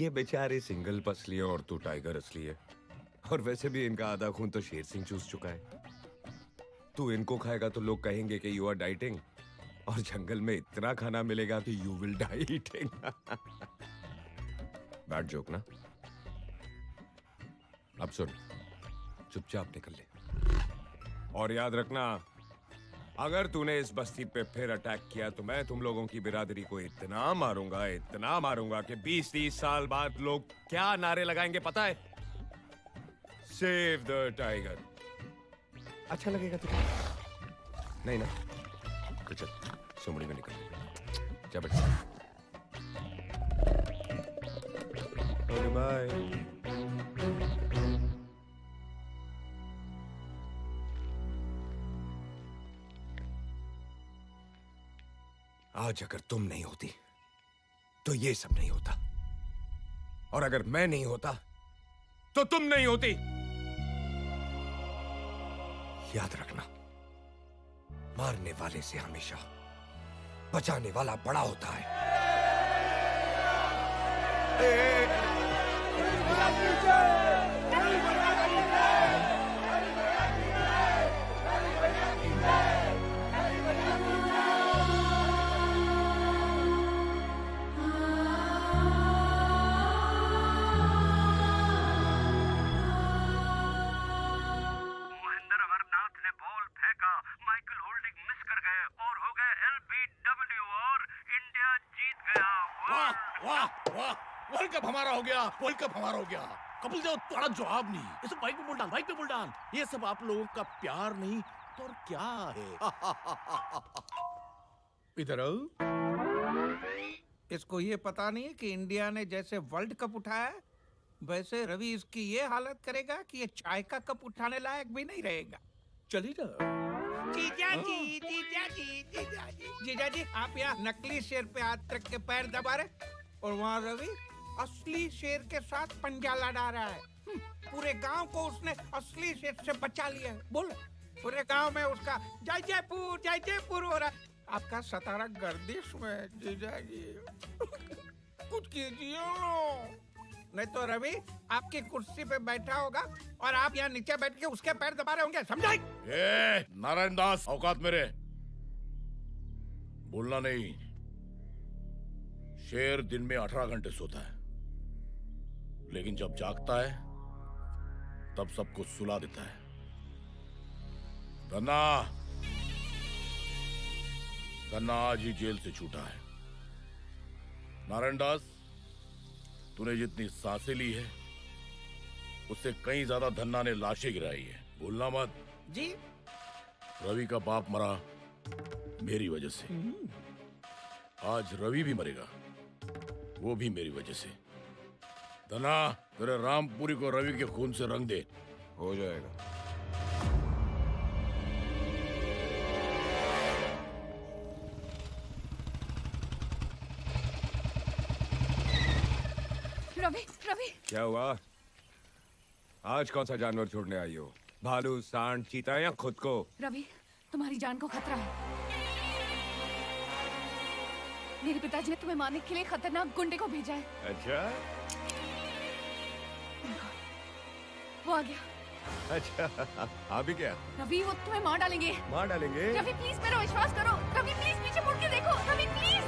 ये बेचारे सिंगल पसली है और तू टाइगर असली है। और वैसे भी इनका आधा खून तो शेर सिंह चूस चुका है। तू इनको खाएगा तो लोग कहेंगे कि यू आर डाइटिंग, और जंगल में इतना खाना मिलेगा कि you will die eating. Bad joke ना? अब सुन, चुपचाप निकल ले। और याद रखना, अगर तूने इस बस्ती पे फिर अटैक किया तो मैं तुम लोगों की बिरादरी को इतना मारूंगा कि 20-30 साल बाद लोग क्या नारे लगाएंगे पता है? Save the tiger. अच्छा लगेगा तुझे? नहीं ना? तो चल, सुमड़ी में निकल। जा बेटा। Okay bye. आज अगर तुम नहीं होती तो ये सब नहीं होता, और अगर मैं नहीं होता तो तुम नहीं होती। याद रखना, मारने वाले से हमेशा बचाने वाला बड़ा होता है। वर्ल्ड कप हमारा हो गया, वर्ल्ड कप हमारा हो गया। कपिल देव तुम्हारा जवाब नहीं। ये सब बाइक पे बोल डाल, बाइक पे बोल डाल। ये सब आप लोगों का प्यार नहीं तो और क्या है? इधर आओ। इसको ये पता नहीं है कि इंडिया ने जैसे वर्ल्ड कप उठाया वैसे रवि इसकी ये हालत करेगा कि ये चाय का कप उठाने लायक भी नहीं रहेगा। चली ना। जीजाजी, आप यहाँ नकली शेर पे हाथ रख के पैर दबा रहे और वहाँ रवि असली शेर के साथ पंजा लड़ा रहा है। पूरे गांव को उसने असली शेर से बचा लिया है। बोलो, पूरे गांव में उसका जय जयपुर हो रहा है। आपका सतारा गर्दिश में जीजाजी। कुछ कीजिए, नहीं तो रवि आपकी कुर्सी पे बैठा होगा और आप यहाँ नीचे बैठ के उसके पैर दबा रहे होंगे। समझाई? नारायण दास, औकात मेरे। बोलना नहीं। शेर दिन में 18 घंटे सोता है, लेकिन जब जागता है तब सबको सुला देता है। धन्ना आज ही जेल से छूटा है। नारायण दास, तूने जितनी सांसें ली है उससे कहीं ज्यादा धन्ना ने लाशें गिराई है। भूलना मत। जी। रवि का बाप मरा मेरी वजह से। आज रवि भी मरेगा, वो भी मेरी वजह से। धना, तेरे रामपुरी को रवि के खून से रंग दे। हो जाएगा। रवि, क्या हुआ? आज कौन सा जानवर छोड़ने आई हो? भालू, सांड, चीता या खुद को? रवि, तुम्हारी जान को खतरा है। मेरे पिताजी ने तुम्हें मारने के लिए खतरनाक गुंडे को भेजा है। अच्छा? वो आ गया। अच्छा, अभी क्या? रवि, वो तुम्हें मार डालेंगे। मार डालेंगे? रवि प्लीज मेरा विश्वास करो। रवि प्लीज पीछे मुड़ के देखो। रवि प्लीज।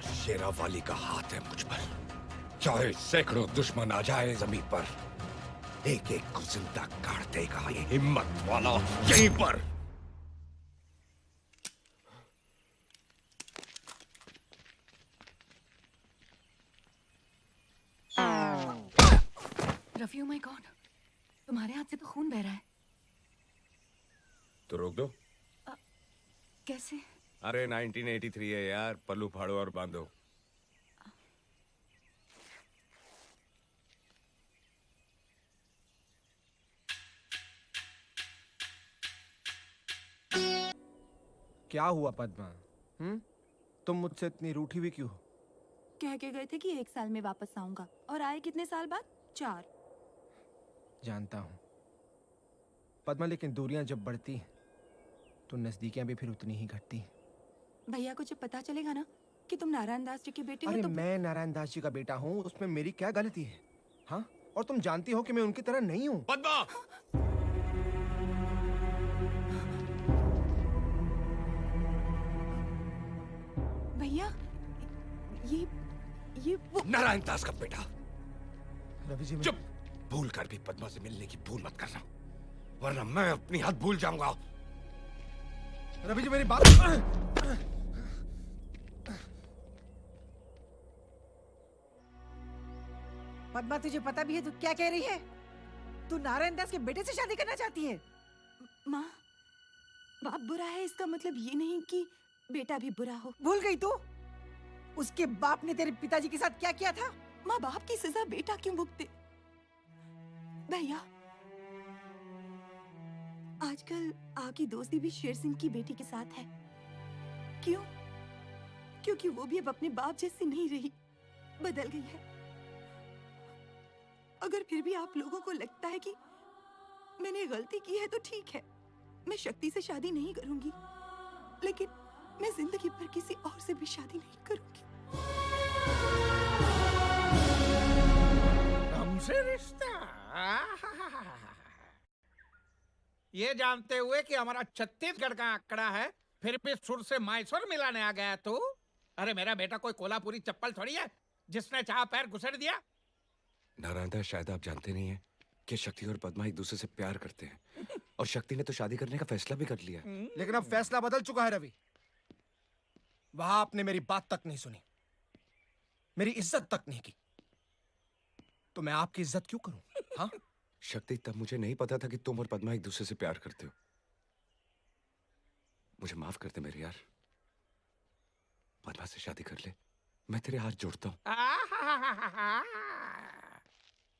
शेरावाली का हाथ है मुझ पर। चाहे सैकड़ों दुश्मन आ जाए जमीन पर, एक एक को जिंदा काट देगा ये हिम्मत वाला यहीं पर। रफी, ओह माय गॉड, तुम्हारे हाथ से तो खून बह रहा है। तो रोक दो। कैसे? अरे 1983 है यार, पल्लू फाड़ो और बांधो। क्या हुआ पद्मा? तुम मुझसे इतनी रूठी हुई क्यों हो? कह के गए थे कि 1 साल में वापस आऊंगा, और आए कितने साल बाद? 4। जानता हूँ पद्मा, लेकिन दूरियां जब बढ़ती हैं तो नजदीकियां भी फिर उतनी ही घटती हैं। भैया को जब पता चलेगा ना कि तुम नारायण दास जी के बेटे हो अरे तो मैं नारायण दास जी का बेटा हूँ, उसमें मेरी क्या गलती है? हाँ, और तुम जानती हो कि मैं उनकी तरह नहीं हूँ। पद्मा! भैया, ये वो नारायण दास का बेटा। रवि जी, चुप! भूल कर भी पद्मा से मिलने की भूल मत करना, वरना मैं अपनी हद भूल जाऊंगा। रवि जी, मेरी बात। पद्मा, तुझे पता भी है तू क्या कह रही है? तू नारायण दास के बेटे से शादी करना चाहती है? माँ, बाप बुरा है इसका मतलब ये नहीं कि बेटा भी बुरा हो। भूल गई तू? उसके बाप ने तेरे पिताजी के साथ क्या किया था? माँ, बाप की सजा बेटा क्यों भुगते? भैया, आजकल आपकी दोस्ती भी शेर सिंह की बेटी के साथ है। क्यों? क्योंकि वो भी अब अपने बाप जैसी नहीं रही, बदल गई है। अगर फिर भी आप लोगों को लगता है कि मैंने गलती की है तो ठीक है, मैं शक्ति से शादी नहीं करूंगी, लेकिन मैं जिंदगी भर किसी और से भी शादी नहीं करूंगी। हमसे रिश्ता? ये जानते हुए कि हमारा छत्तीसगढ़ का आंकड़ा है, फिर भी सुर से मैसूर मिलाने आ गया तू? अरे मेरा बेटा कोई कोल्हापुरी चप्पल थोड़ी है जिसने चाह पैर घुसेड़ दिया। नारायण दास, शायद आप जानते नहीं हैं कि शक्ति और पद्मा एक दूसरे से प्यार करते हैं, और शक्ति ने तो शादी करने का फैसला भी कर लिया। लेकिन अब फैसला बदल चुका है रवि। वहां आपने मेरी बात तक नहीं सुनी, मेरी इज्जत तक नहीं की, तो मैं आपकी इज्जत क्यों करूं? हाँ? शक्ति, तब मुझे नहीं पता था कि तुम और पद्मा एक दूसरे से प्यार करते हो। मुझे माफ कर दे मेरे यार, पद्मा से शादी कर ले, मैं तेरे हाथ जोड़ता हूँ।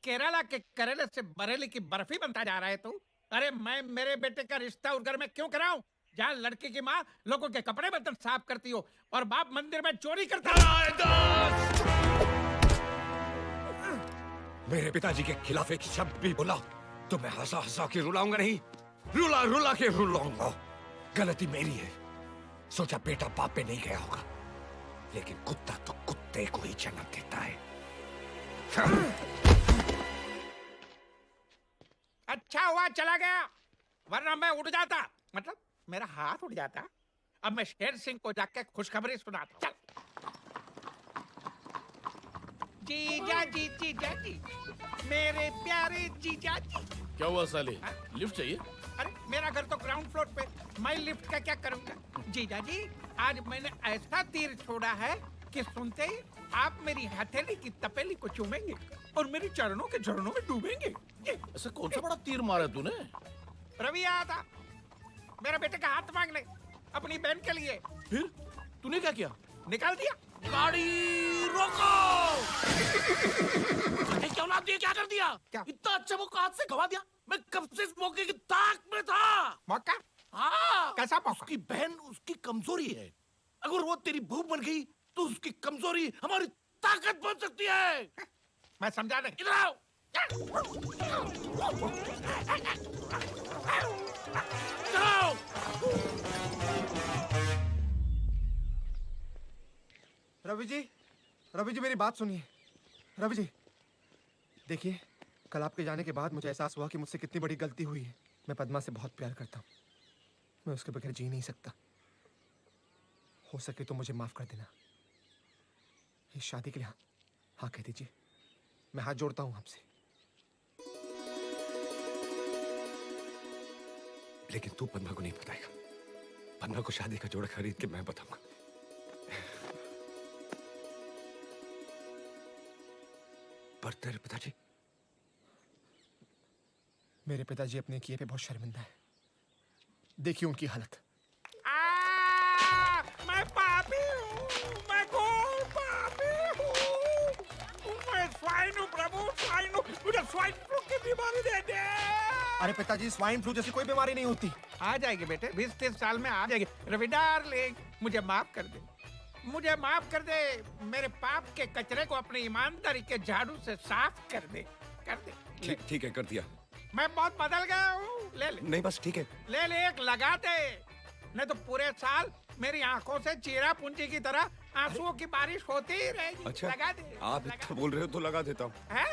केरला के करेले से बरेली की बर्फी बनता जा रहा है तू? अरे मैं मेरे बेटे का रिश्ता उस घर में क्यों कराऊं जहाँ लड़की की माँ लोगों के कपड़े बर्तन साफ करती हो और बाप मंदिर में चोरी करता है। मेरे पिताजी के खिलाफ एक शब्द भी बोला तो मैं हंसा हंसा के रुलाऊंगा नहीं, रुला रुला के रुलाऊंगा। गलती मेरी है, सोचा बेटा बाप पे नहीं गया होगा, लेकिन कुत्ता तो कुत्ते को ही जन्म देता है। अच्छा हुआ चला गया, वरना मैं उठ जाता, मतलब मेरा हाथ उठ जाता। अब मैं शेर सिंह को जाके खुशखबरी सुनाता। चल। जीजा जी, जीजा जी, मेरे प्यारे जीजा जी। क्या हुआ साले, लिफ्ट चाहिए? अरे मेरा घर तो ग्राउंड फ्लोर पे, मैं लिफ्ट का क्या करूंगा? जीजा जी, आज मैंने ऐसा तीर छोड़ा है कि सुनते ही आप मेरी हथेली की तपेली को चूमेंगे और मेरी चरणों के झरनों में डूबेंगे। ऐसा कौन सा बड़ा तीर मारा तूने? रवि आया था मेरे बेटे का हाथ मांगने अपनी बहन के लिए। फिर तूने क्या किया? निकाल दिया। गाड़ी रोको! क्या औलाद दिया, क्या कर दिया? क्या? इतना अच्छा मौका हाथ से गवा दिया। मैं कब से इस मौके की ताक में था। मौका? हाँ, कैसा मौका? उसकी बहन उसकी कमजोरी है, अगर वो तेरी बहू बन गई तो उसकी कमजोरी हमारी ताकत बन सकती है। मैं समझा नहीं। इधर आओ। चलो। रवि जी मेरी बात सुनिए। रवि जी देखिए, कल आपके जाने के बाद मुझे एहसास हुआ कि मुझसे कितनी बड़ी गलती हुई है। मैं पद्मा से बहुत प्यार करता हूँ, मैं उसके बगैर जी नहीं सकता। हो सके तो मुझे माफ कर देना। इस शादी के लिए हाँ कह दीजिए। मैं हाथ जोड़ता हूं आपसे। लेकिन तू पन्ना को नहीं बताएगा। पन्ना को शादी का जोड़ा खरीद के मैं बताऊंगा। पर तेरे पिताजी? मेरे पिताजी अपने किए पे बहुत शर्मिंदा है। देखिए उनकी हालत। मैं पापी हूँ, मैं घोर पापी हूँ। मैं स्वाइन हूँ प्रभु, स्वाइन हूँ। मुझे स्वाइन फ्लू की बीमारी दे दे। अरे पिताजी, स्वाइन फ्लू जैसी कोई बीमारी नहीं होती। आ जाएगी बेटे, 20-30 साल में आ जाएगी। रवि डार्लिंग, मुझे माफ कर दे, मुझे माफ कर दे। मेरे पाप के कचरे को अपनी ईमानदारी के झाड़ू से साफ कर दे, कर दे। ठीक है, कर दिया। मैं बहुत बदल गया हूँ। ले ले। नहीं बस ठीक है। ले ले, एक लगा दे, नहीं तो पूरे साल मेरी आंखों से चीरा पूंजी की तरह आंसुओं की बारिश होती ही रहेगी। अच्छा, लगा दे। आप इतना बोल रहे हो तो लगा देता हूँ। हैं?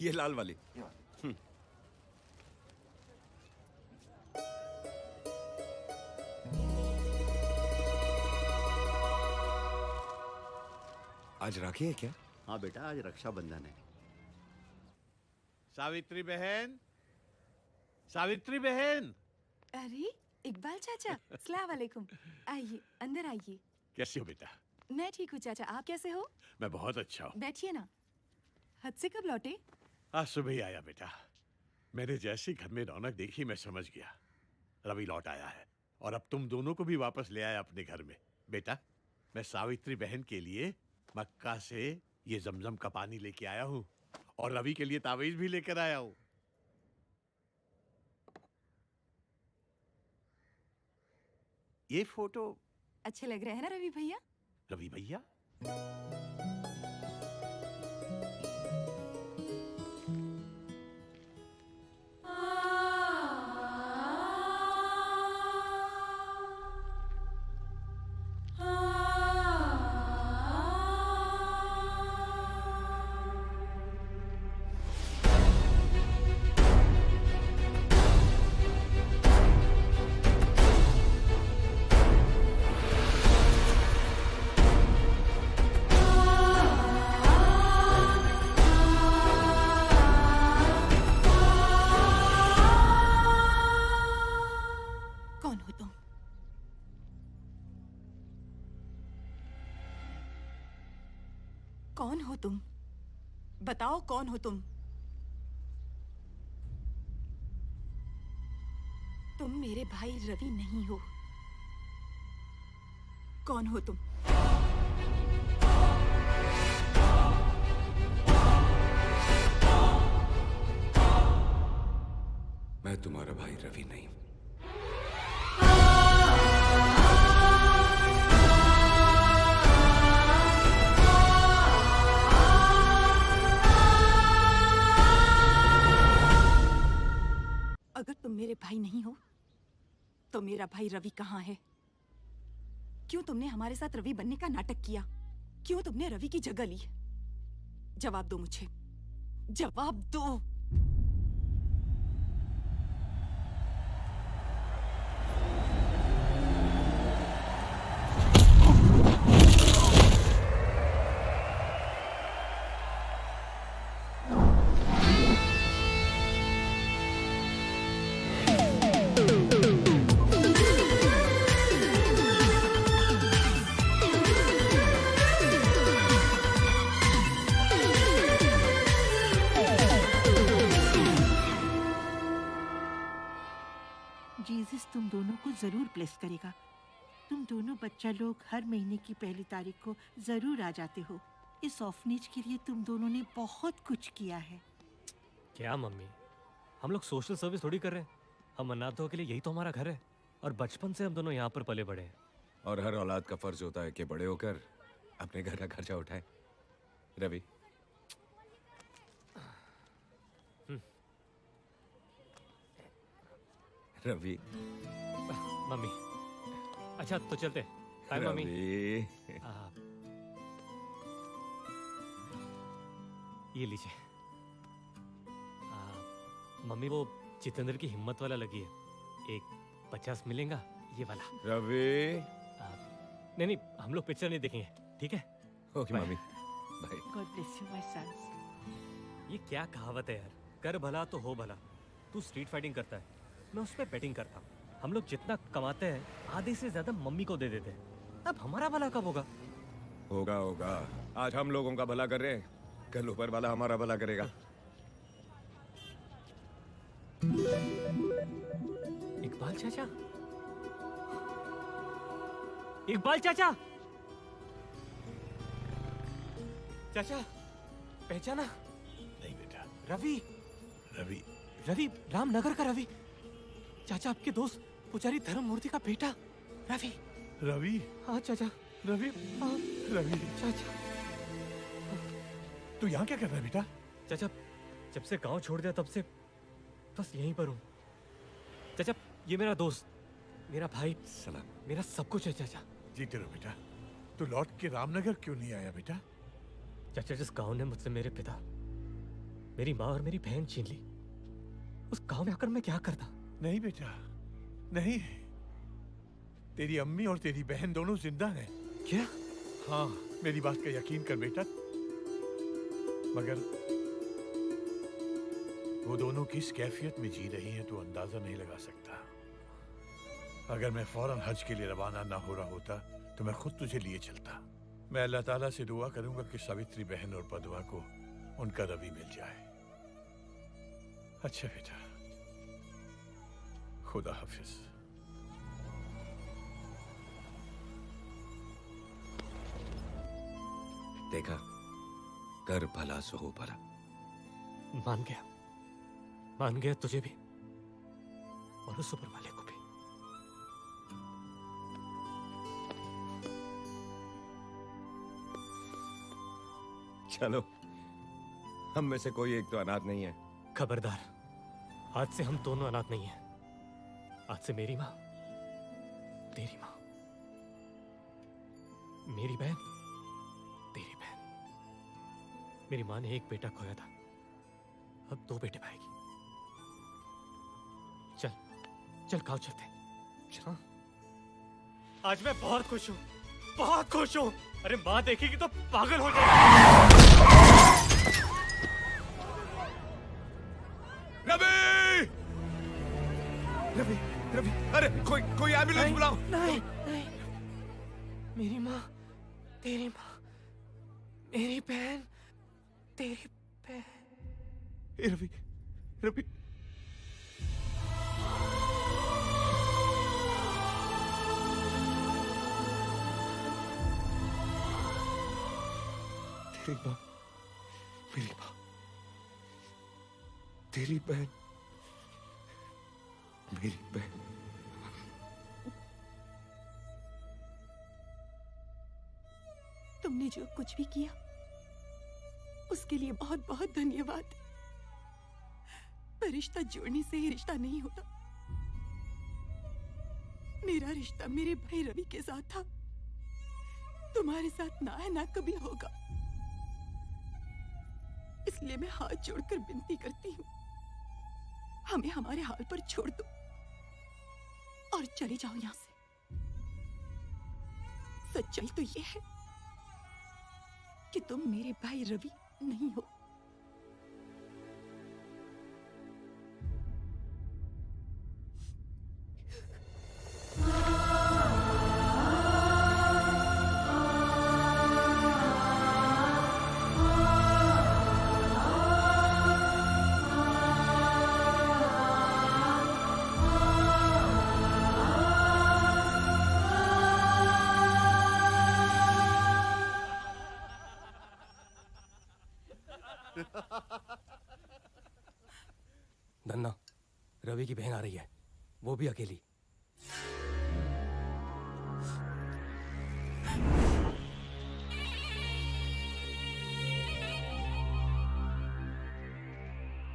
ये लाल वाली। आज राखी है क्या? हाँ बेटा, आज रक्षाबंधन है। सावित्री बहन, सावित्री बहन। अरे इकबाल चाचा, अस्सलाम वालेकुम। आइए, अंदर आइए। कैसे हो बेटा? मैं ठीक हूँ चाचा, आप कैसे हो? मैं बहुत अच्छा हूँ। बैठिए ना। हद से कब लौटे? आज सुबह ही आया बेटा। मैंने जैसे घर में रौनक देखी मैं समझ गया रवि लौट आया है और अब तुम दोनों को भी वापस ले आया अपने घर में। बेटा, मैं सावित्री बहन के लिए मक्का से ये जमजम का पानी लेके आया हूँ और रवि के लिए तावीज भी लेकर आया हूँ। ये फोटो अच्छे लग रहे हैं ना रवि भैया? रवि भैया? कौन हो तुम? बताओ कौन हो तुम? तुम मेरे भाई रवि नहीं हो। कौन हो तुम? मैं तुम्हारा भाई रवि नहीं। अगर तुम मेरे भाई नहीं हो तो मेरा भाई रवि कहाँ है? क्यों तुमने हमारे साथ रवि बनने का नाटक किया? क्यों तुमने रवि की जगह ली? जवाब दो मुझे, जवाब दो। जीसस तुम दोनों को जरूर ब्लेस करेगा। तुम दोनों बच्चा लोग हर महीने की पहली तारीख को जरूर आ जाते हो। इस ऑर्फनेज के लिए तुम दोनों ने बहुत कुछ किया है। क्या मम्मी, हम लोग सोशल सर्विस थोड़ी कर रहे हैं। हम अनाथों के लिए यही तो हमारा घर है और बचपन से हम दोनों यहाँ पर पले बड़े हैं। और हर औलाद का फर्ज होता है कि बड़े होकर अपने घर का खर्चा उठाए। रवि, रवि। मम्मी, अच्छा तो चलते। Bye mummy. ये लीजिए। मम्मी, वो जितेंद्र की हिम्मत वाला लगी है, एक 50 मिलेगा ये वाला। रवि। नहीं नहीं, हम लोग पिक्चर नहीं देखेंगे, ठीक है? Okay mummy, bye. God bless you my son. ये क्या कहावत है यार, कर भला तो हो भला। तू स्ट्रीट फाइटिंग करता है, मैं उस पर बैटिंग करता हूँ। हम लोग जितना कमाते हैं आधे से ज्यादा मम्मी को दे देते हैं। अब हमारा भला कब होगा? होगा होगा। आज हम लोगों का भला कर रहे हैं, कल ऊपर वाला हमारा भला करेगा। इकबाल चाचा, इकबाल चाचा, चाचा पहचाना? नहीं बेटा। रवि, रवि, रवि रामनगर का रवि। चाचा आपके दोस्त पुजारी धर्ममूर्ति का बेटा रवि। रवि? हाँ चाचा। रवि? हाँ रवि चाचा। तू यहाँ क्या कर रहा है बेटा? चाचा जब से गांव छोड़ दिया तब से बस यहीं पर हूँ। चाचा ये मेरा दोस्त, मेरा भाई, सलाम, मेरा सब कुछ है चाचा। जीते रहो बेटा। तू लौट के रामनगर क्यों नहीं आया बेटा? चाचा जिस गांव ने मुझसे मेरे पिता, मेरी माँ और मेरी बहन छीन ली, उस गांव में आकर मैं क्या करता? नहीं बेटा, नहीं। तेरी अम्मी और तेरी बहन दोनों जिंदा हैं। क्या? हाँ, मेरी बात का यकीन कर बेटा। मगर वो दोनों किस कैफियत में जी रही हैं तू अंदाजा नहीं लगा सकता। अगर मैं फौरन हज के लिए रवाना ना हो रहा होता तो मैं खुद तुझे लिए चलता। मैं अल्लाह ताला से दुआ करूंगा कि सावित्री बहन और पदवा को उनका रवि मिल जाए। अच्छा बेटा, खुदा हाफिज। देखा, कर भला सो हो भला। मान गया तुझे भी और उस ऊपर वाले को भी। चलो, हम में से कोई एक तो अनाथ नहीं है। खबरदार, आज से हम दोनों अनाथ नहीं हैं। आज से मेरी माँ, तेरी माँ, मेरी बहन, तेरी बहन। मेरी माँ ने एक बेटा खोया था, अब 2 बेटे पाएगी। चल चल गाँव चलते हैं। हाँ? आज मैं बहुत खुश हूँ, बहुत खुश हूँ। अरे माँ देखेगी तो पागल हो जाएगी। रवि! रवि, रवि, अरे कोई एम्बुलेंस बुलाओ। नहीं, नहीं। मेरी माँ, तेरी माँ, मेरी बहन, तेरी बहन। रवि, रवि। तेरी माँ, मेरी माँ, तेरी बहन, मेरी बहन। तुमने जो कुछ भी किया उसके लिए बहुत बहुत धन्यवाद। पर रिश्ता जोड़ने से ही रिश्ता नहीं होता। मेरा रिश्ता मेरे भाई रवि के साथ था, तुम्हारे साथ ना है ना कभी होगा। इसलिए मैं हाथ जोड़कर विनती करती हूँ, हमें हमारे हाल पर छोड़ दो और चले जाओ यहाँ से। सच्चाई तो ये है कि तुम मेरे भाई रवि नहीं हो। नन्ना, रवि की बहन आ रही है, वो भी अकेली।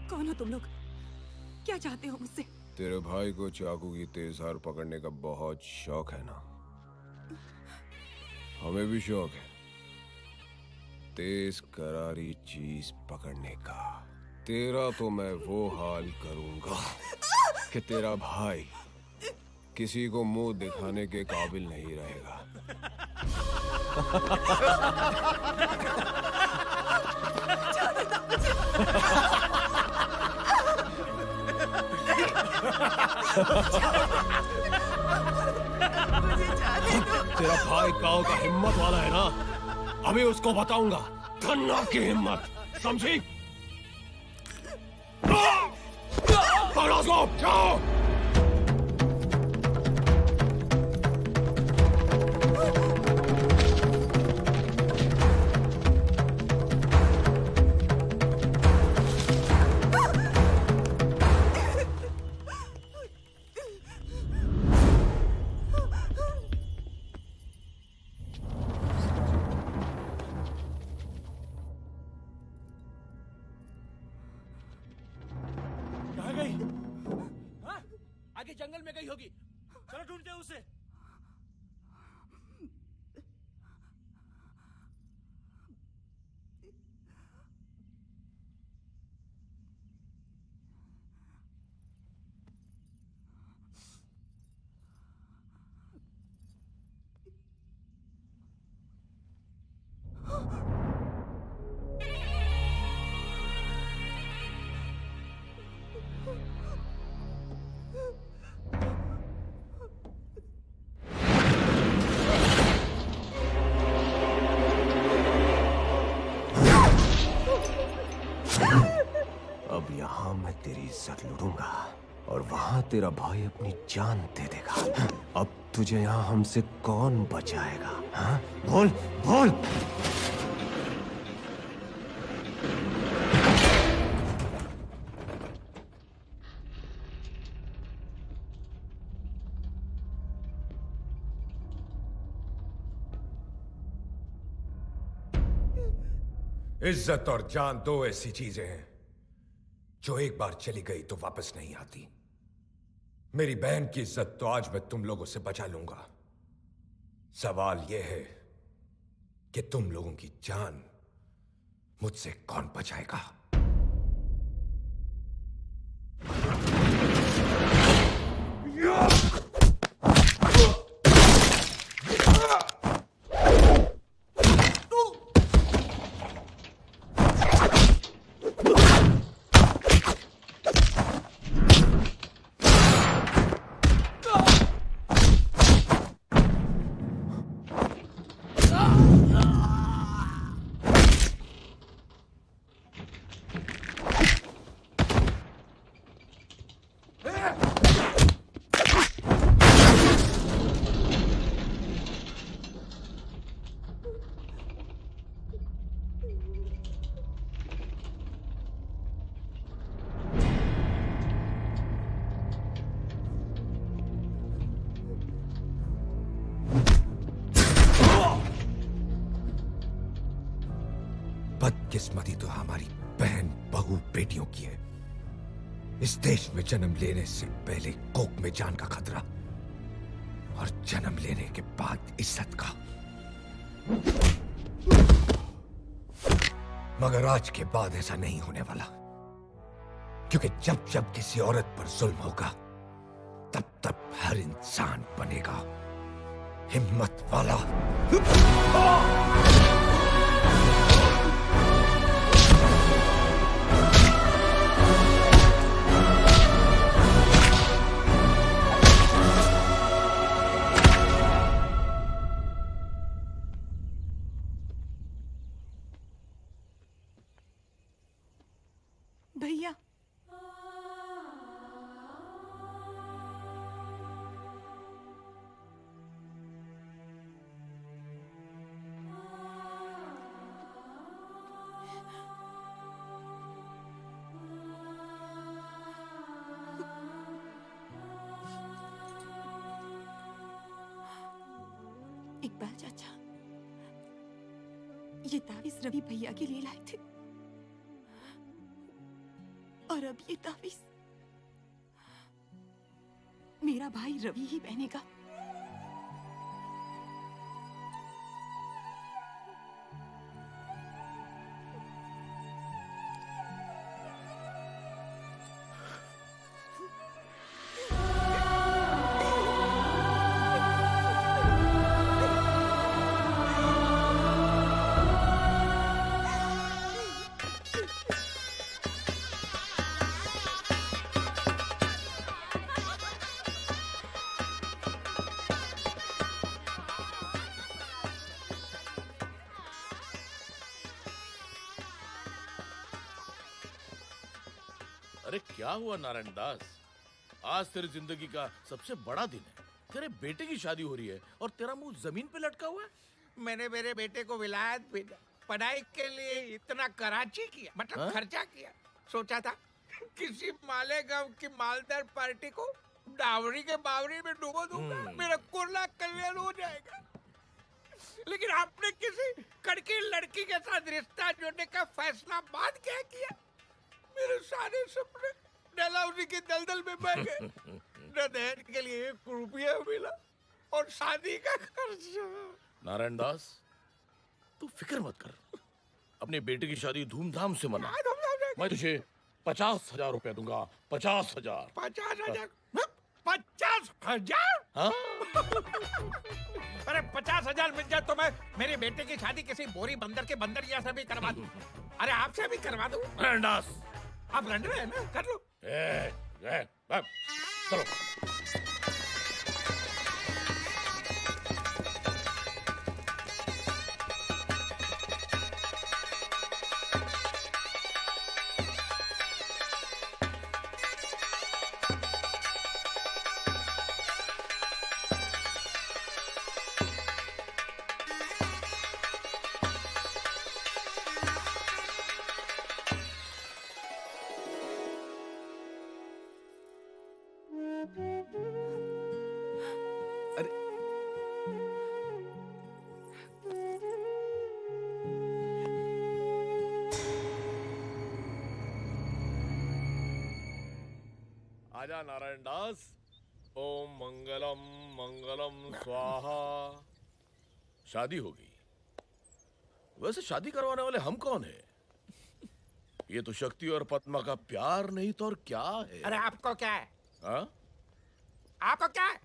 कौन हो तुम लोग? क्या चाहते हो मुझसे? तेरे भाई को चाकू की तेज धार पकड़ने का बहुत शौक है ना? हमें भी शौक है तेज करारी चीज पकड़ने का। तेरा तो मैं वो हाल करूंगा कि तेरा भाई किसी को मुंह दिखाने के काबिल नहीं रहेगा। तेरा भाई गांव का हिम्मत वाला है ना, अभी उसको बताऊंगा धन्ना की हिम्मत, समझी? पकड़ो उसको, जाओ। आगे जंगल में गई होगी, चलो ढूंढते हैं उसे। अब यहाँ मैं तेरी इज्जत लूटूंगा और वहां तेरा भाई अपनी जान दे देगा। अब तुझे यहाँ हमसे कौन बचाएगा? हाँ? बोल बोल। इज्जत और जान दो ऐसी चीजें हैं जो एक बार चली गई तो वापस नहीं आती। मेरी बहन की इज्जत तो आज मैं तुम लोगों से बचा लूंगा। सवाल यह है कि तुम लोगों की जान मुझसे कौन बचाएगा? बदकिस्मती तो हमारी बहन बहू बेटियों की है। इस देश में जन्म लेने से पहले कोख में जान का खतरा और जन्म लेने के बाद इज्जत का। मगर आज के बाद ऐसा नहीं होने वाला, क्योंकि जब जब किसी औरत पर जुल्म होगा तब तब हर इंसान बनेगा हिम्मत वाला। भैया, इकबाल चाचा, ये तावीज रवि भैया के लिए लाए थे और अब ये तावीज मेरा भाई रवि ही पहनेगा। क्या हुआ नारायण दास? आज तेरी जिंदगी का सबसे बड़ा दिन है। तेरे बेटे की शादी हो रही है और तेरा मुंह जमीन पे लटका हुआ है। मैंने मेरे बेटे को विलायत भेजा, पढ़ाई के लिए इतना कराची किया, मतलब खर्चा किया। सोचा था किसी मालेगांव की मालदार पार्टी को डावरी के बावरी में डुबो दूंगा, मेरा कुर्ला कल्याण हो जाएगा। लेकिन आपने किसी कड़की लड़की के साथ रिश्ता जोड़ने का फैसला बाद क्या किया? मेरे सारे सपने डलहौजी की दलदल में बह गए। न दहेज के लिए 1 रुपया मिला और शादी का खर्चा। नारायण दास, तू फिक्र मत कर, अपने बेटे की शादी धूमधाम से मना। मैं तुझे 50,000 रुपया दूंगा। 50,000। 50,000? 50,000? हाँ? अरे 50,000 मिल जाए तो मैं मेरे बेटे की शादी किसी बोरी बंदर के बंदरिया से भी करवा दूं। अरे आपसे भी करवा दूं। नारायण दास, आप लड़ रहे हैं ना, कर लो। चलो। आजा नारायण दास। ओम मंगलम मंगलम स्वाहा। शादी होगी। वैसे शादी करवाने वाले हम कौन है? ये तो शक्ति और पद्मा का प्यार नहीं तो और क्या है? अरे आपको क्या है? हाँ? आपको क्या है?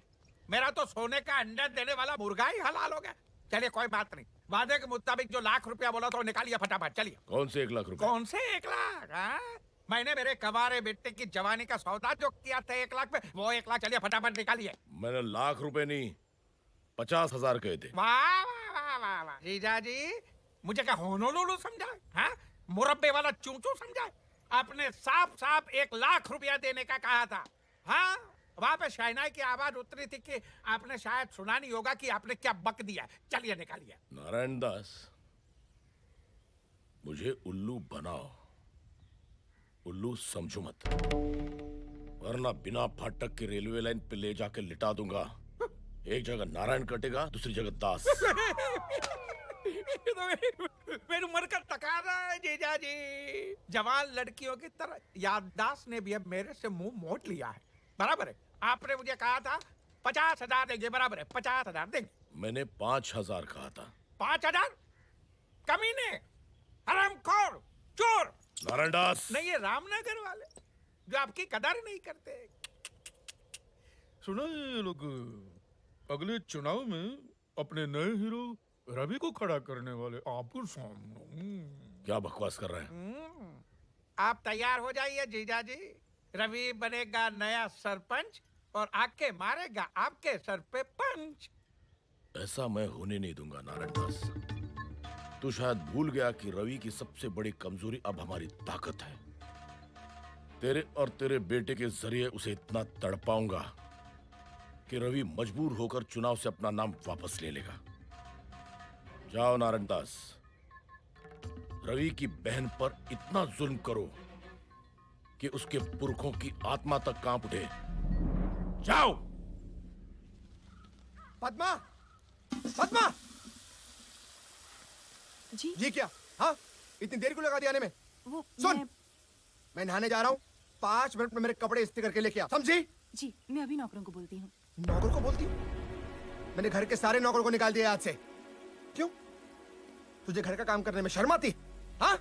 मेरा तो सोने का अंडा देने वाला मुर्गा ही हलाल हो गया। चलिए कोई बात नहीं, वादे के मुताबिक जो 1,00,000 रुपया बोला तो निकालिए फटाफट। चलिए। कौन से 1,00,000 रुपया? कौन से 1,00,000? हाँ? मैंने मेरे कवारे बेटे की जवानी का सौदा जो किया था 1,00,000 में, वो 1,00,000 चलिए फटाफट निकालिए। मैंने 1,00,000 रुपए नहीं 50,000 कहे थे। वाह वाह वाह वाह जीजा जी, मुझे क्या होनोलुलु समझा? हाँ? मुरब्बे वाला चूचू समझा? आपने साफ साफ 1,00,000 रुपया देने का कहा था। हाँ? वहां पे शहनाई की आवाज उतरी थी कि आपने शायद सुना नहीं होगा कि आपने क्या बक दिया। चलिए निकालिए। नारायण दास, मुझे उल्लू बनाओ, उल्लू समझो मत, वरना बिना फाटक के रेलवे लाइन पे ले जाके लिटा दूंगा। एक जगह नारायण कटेगा, दूसरी जगह दास। मेरी उम्र का तकाजा है जीजा जी। जवान लड़कियों की तरह याददाश्त ने भी अब मेरे से मुंह मोड़ लिया है। बराबर है, आपने मुझे कहा था 50,000 देंगे, बराबर है 50,000 देंगे। मैंने 5,000 कहा था। 5,000? कमीने, हरामखोर, चोर। नारायण दास, नहीं, ये रामनगर वाले जो आपकी कदर नहीं करते। सुना ये लोग अगले चुनाव में अपने नए हीरो रवि को खड़ा करने वाले आपको सामने। क्या बकवास कर रहे हैं? आप तैयार हो जाइए जीजा जी। रवि बनेगा नया सरपंच और आके मारेगा आपके सर पे पंच। ऐसा मैं होने नहीं दूंगा नारायण दास। तू शायद भूल गया कि रवि की सबसे बड़ी कमजोरी अब हमारी ताकत है। तेरे और तेरे बेटे के जरिए उसे इतना तड़पाऊंगा कि रवि मजबूर होकर चुनाव से अपना नाम वापस ले लेगा। जाओ नारायण दास, रवि की बहन पर इतना जुल्म करो कि उसके पुरखों की आत्मा तक कांप उठे। जाओ। पद्मा, पद्मा जी। ये क्या? हाँ, इतनी देर क्यों लगा दिया आने में? वो सुन, मैं नहाने जा रहा हूँ, 5 मिनट में मेरे कपड़े इस्त्री करके लेके आ, समझी? जी, मैं अभी नौकरों को बोलती हूँ। नौकर को बोलती? मैंने घर के सारे नौकरों को निकाल दिया आज से। क्यों? तुझे घर का काम करने में शर्म आती? हाँ?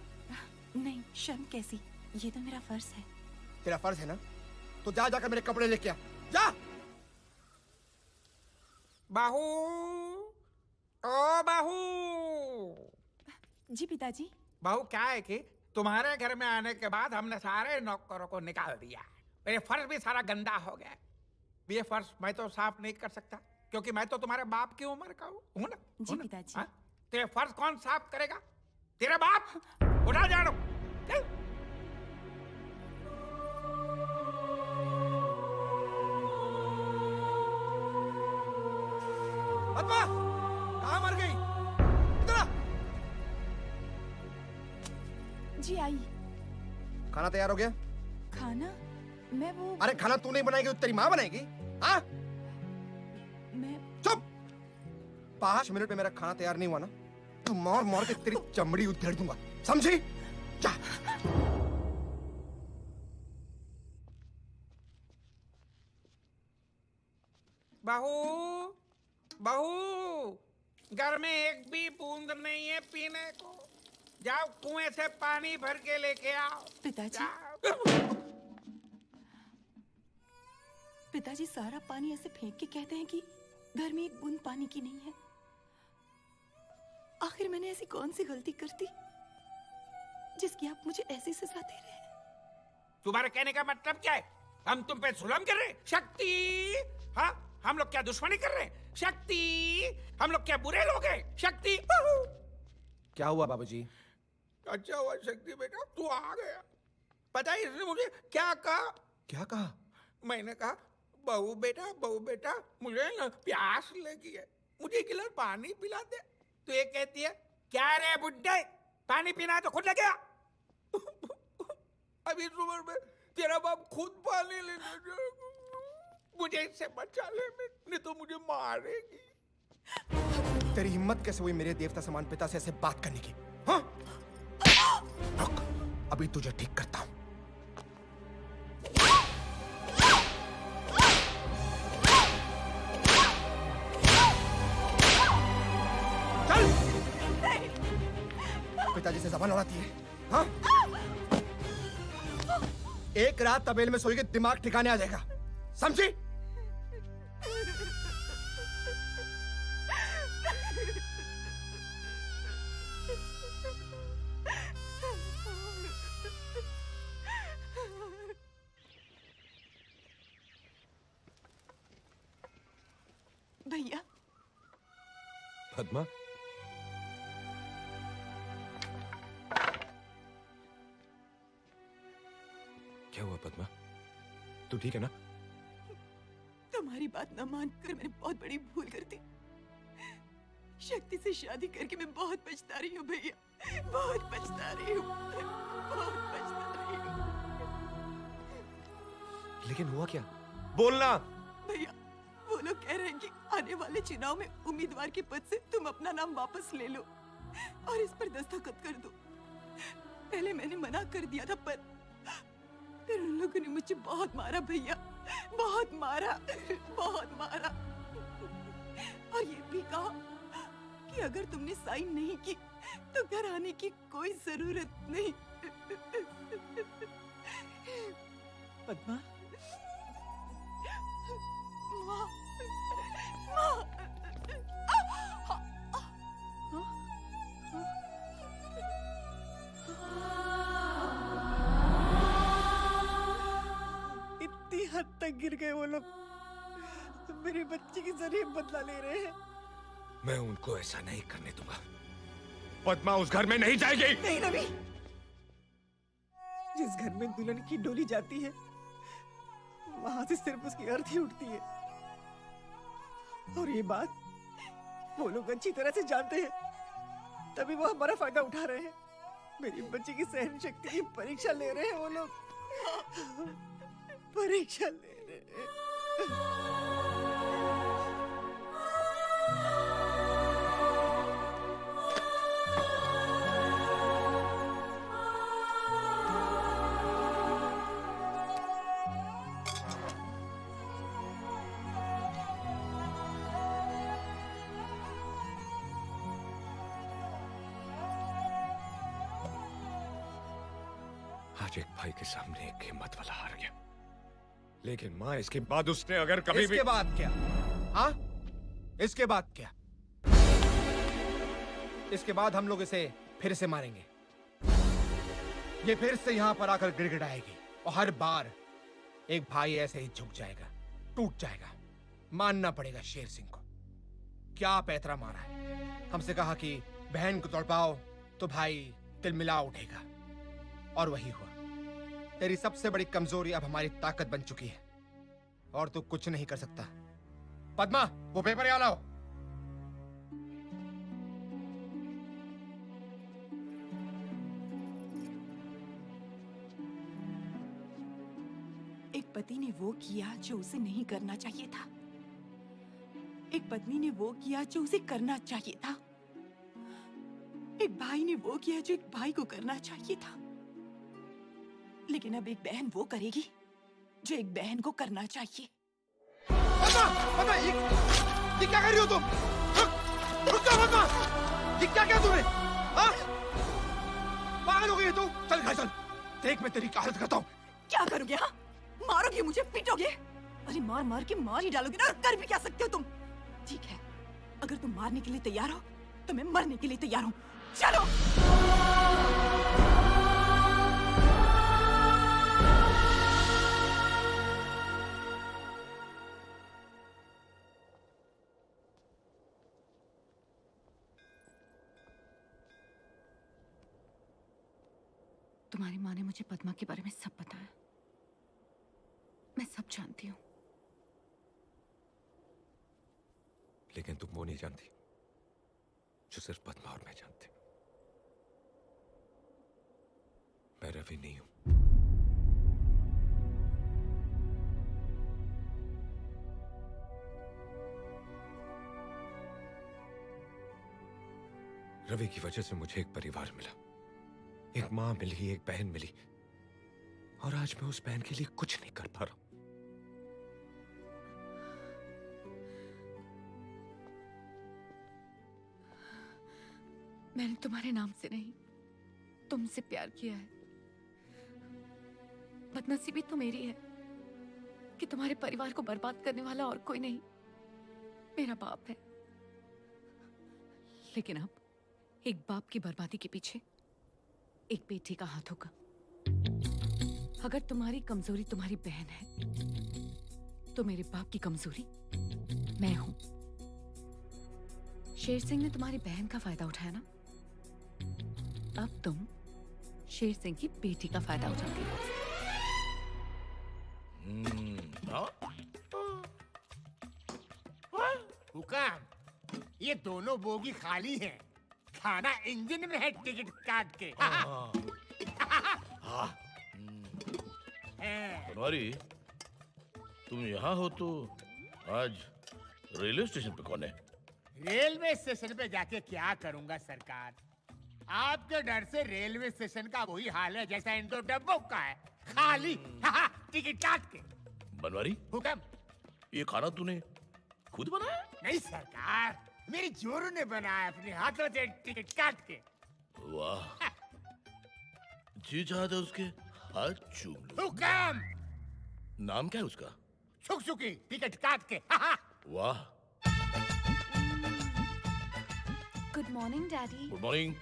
नहीं, शर्म कैसी, ये तो मेरा फर्ज है। तेरा फर्ज है ना? तो जा जाकर मेरे कपड़े लेके आ, जा। बाहू, ओ बाहू। जी पिताजी। बाहू, क्या है कि तुम्हारे घर में आने के बाद हमने सारे नौकरों को निकाल दिया। मेरे फर्श भी सारा गंदा हो गया। ये फर्श मैं तो साफ नहीं कर सकता क्योंकि मैं तो तुम्हारे बाप की उम्र का हूँ ना। जी पिताजी। तेरे फर्श कौन साफ करेगा? तेरे बाप। उठा जानो। पद्मा कहाँ मर गई? इधर आ। जी आई। खाना तैयार हो गया? खाना? मैं वो अरे खाना तू नहीं बनाएगी तो तेरी माँ बनाएगी? हाँ? मैं चुप। 5 मिनट में मेरा खाना तैयार नहीं हुआ ना तो मार मार के तेरी चमड़ी उधेड़ दूंगा, समझी? जा। बहू, बहू, घर में एक भी बूंद नहीं है पीने को। जाओ कुएं से पानी भर के लेके आओ। पिताजी, पिताजी सारा पानी ऐसे फेंक के कहते हैं कि घर में एक बूंद पानी की नहीं है। आखिर मैंने ऐसी कौन सी गलती कर दी जिसकी आप मुझे ऐसी सजा दे रहे हैं? तुम्हारे कहने का मतलब क्या है? हम तुम पे जुल्म कर रहे हैं? शक्ति, हाँ? हम लोग क्या दुश्मनी कर रहे हैं? शक्ति, हम लोग क्या बुरे लोग हैं? शक्ति। क्या हुआ बाबूजी? अच्छा हुआ शक्ति बेटा तू आ गया। पता है इसने मुझे क्या कहा? क्या कहा? मैंने कहा बहू बेटा मुझे ना प्यास लगी है, मुझे एक गिलास पानी पिला दे। तो ये कहती है क्या रे बुड्ढे, पानी पीना है तो खुद लगे आ। अभी इस उम्र में तेरा बाप खुद पानी लेने जाएगा। मुझे इससे बचा ले, नहीं तो मुझे मारेगी। तेरी हिम्मत कैसे हुई मेरे देवता समान पिता से ऐसे बात करने की? हाँ? रुक, अभी तुझे ठीक करता हूं। चल! पिताजी से जबान लड़ाती है, हाँ? एक रात तबेले में सोई के दिमाग ठिकाने आ जाएगा, समझी? भैया। पद्मा, क्या हुआ पद्मा? तू ठीक है ना? तुम्हारी बात न मानकर मैंने बहुत बड़ी भूल कर दी। शक्ति से शादी करके मैं बहुत पछता रही हूँ भैया, बहुत पछता रही हूँ, बहुत पछता रही हूँ। लेकिन हुआ क्या? बोलना। भैया वो लोग कह रहे हैं कि आने वाले चुनाव में उम्मीदवार के पद से तुम अपना नाम वापस ले लो और इस पर दस्तखत कर दो। पहले मैंने मना कर दिया था पर फिर उन लोगों ने मुझे बहुत मारा भैया, बहुत मारा, बहुत मारा। और ये भी कहा कि अगर तुमने साइन नहीं की तो घर आने की कोई जरूरत नहीं। पद्मा, माँ, माँ, इतनी हद तक गिर गए वो लोग, मेरे बच्चे की जरिए बदला ले रहे हैं। मैं उनको ऐसा नहीं करने दूंगा। पद्मा उस घर में नहीं जाएगी। नहीं रवि, जिस घर में दुल्हन की डोली जाती है वहां से सिर्फ उसकी अर्थी उठती है। और ये बात वो लोग अच्छी तरह से जानते हैं, तभी वो हमारा फायदा उठा रहे हैं। मेरी बच्ची की सहन शक्ति की परीक्षा ले रहे हैं वो लोग, परीक्षा ले रहे हैं। आज एक भाई के सामने एक हिम्मत वाला हार गया, लेकिन माँ इसके बाद उसने अगर कभी इसके बाद क्या? हाँ? इसके बाद क्या? इसके बाद हम लोग इसे फिर से मारेंगे। ये फिर से यहाँ पर आकर गिड़गिड़ाएगी और हर बार एक भाई ऐसे ही झुक जाएगा, टूट जाएगा। मानना पड़ेगा शेर सिंह को। क्या पैतरा मारा है। हमसे कहा कि बहन को तड़पाओ तो भाई तिलमिला उठेगा, और वही हुआ। तेरी सबसे बड़ी कमजोरी अब हमारी ताकत बन चुकी है और तू कुछ नहीं कर सकता। पद्मा, वो पेपर यहाँ लाओ। पति ने वो किया जो उसे नहीं करना चाहिए था। एक पत्नी ने वो किया जो उसे करना चाहिए था। एक भाई ने वो किया जो एक भाई को करना चाहिए था। लेकिन अब एक बहन वो करेगी जो एक बहन को करना चाहिए। फतमा, ये क्या कर रही हो तुम? रुक जाओ फतमा! ये क्या किया तुमने? हाँ? पागल हो गई है तू? चल घर चल। देख मैं तेरी क्या हालत करता हूँ। क्या करोगे? हाँ, मारोगे मुझे, पीटोगे? अरे मार मार के मार ही डालोगे ना। और कर भी क्या सकते हो तुम? ठीक है, अगर तुम मारने के लिए तैयार हो तो मैं मरने के लिए तैयार हूँ। चलो। तुम्हारी माँ ने मुझे पद्मा के बारे में सब बताया। मैं सब जानती हूँ। लेकिन तुम वो नहीं जानती जो सिर्फ पद्मा और मैं जानते। मैं रवि नहीं हूं। रवि की वजह से मुझे एक परिवार मिला, एक मां मिली, एक बहन मिली, और आज मैं उस बहन के लिए कुछ नहीं कर पा रहा हूं। मैंने तुम्हारे नाम से नहीं, तुमसे प्यार किया है। बदनसीबी तो मेरी है कि तुम्हारे परिवार को बर्बाद करने वाला और कोई नहीं, मेरा बाप है। लेकिन अब एक बाप की बर्बादी के पीछे एक बेटी का हाथ होगा। अगर तुम्हारी कमजोरी तुम्हारी बहन है तो मेरे बाप की कमजोरी मैं हूं। शेर सिंह ने तुम्हारी बहन का फायदा उठाया ना, अब तुम शेर सिंह की बेटी का फायदा उठाती हो। हुकाम, ये दोनों बोगी खाली हैं। खाना इंजन में है, टिकट काट के। बनवारी, तुम यहाँ हो तो आज रेलवे स्टेशन पे कौन है? रेलवे स्टेशन पे जाके क्या करूंगा सरकार? आपके डर से रेलवे स्टेशन का वही हाल है जैसा इन दो डब्बों का है, खाली। टिकट काट के। बनवारी, हुक्म। ये खाना तूने खुद बनाया? नहीं सरकार, मेरी जोरू ने बनाया अपने हाथों से, टिकट काट के। वाह, जी चाहता उसके हाथ चूम लो। हुक्म। नाम क्या है उसका? सुकी, टिकट काट के। वाह। Good morning daddy. Good morning.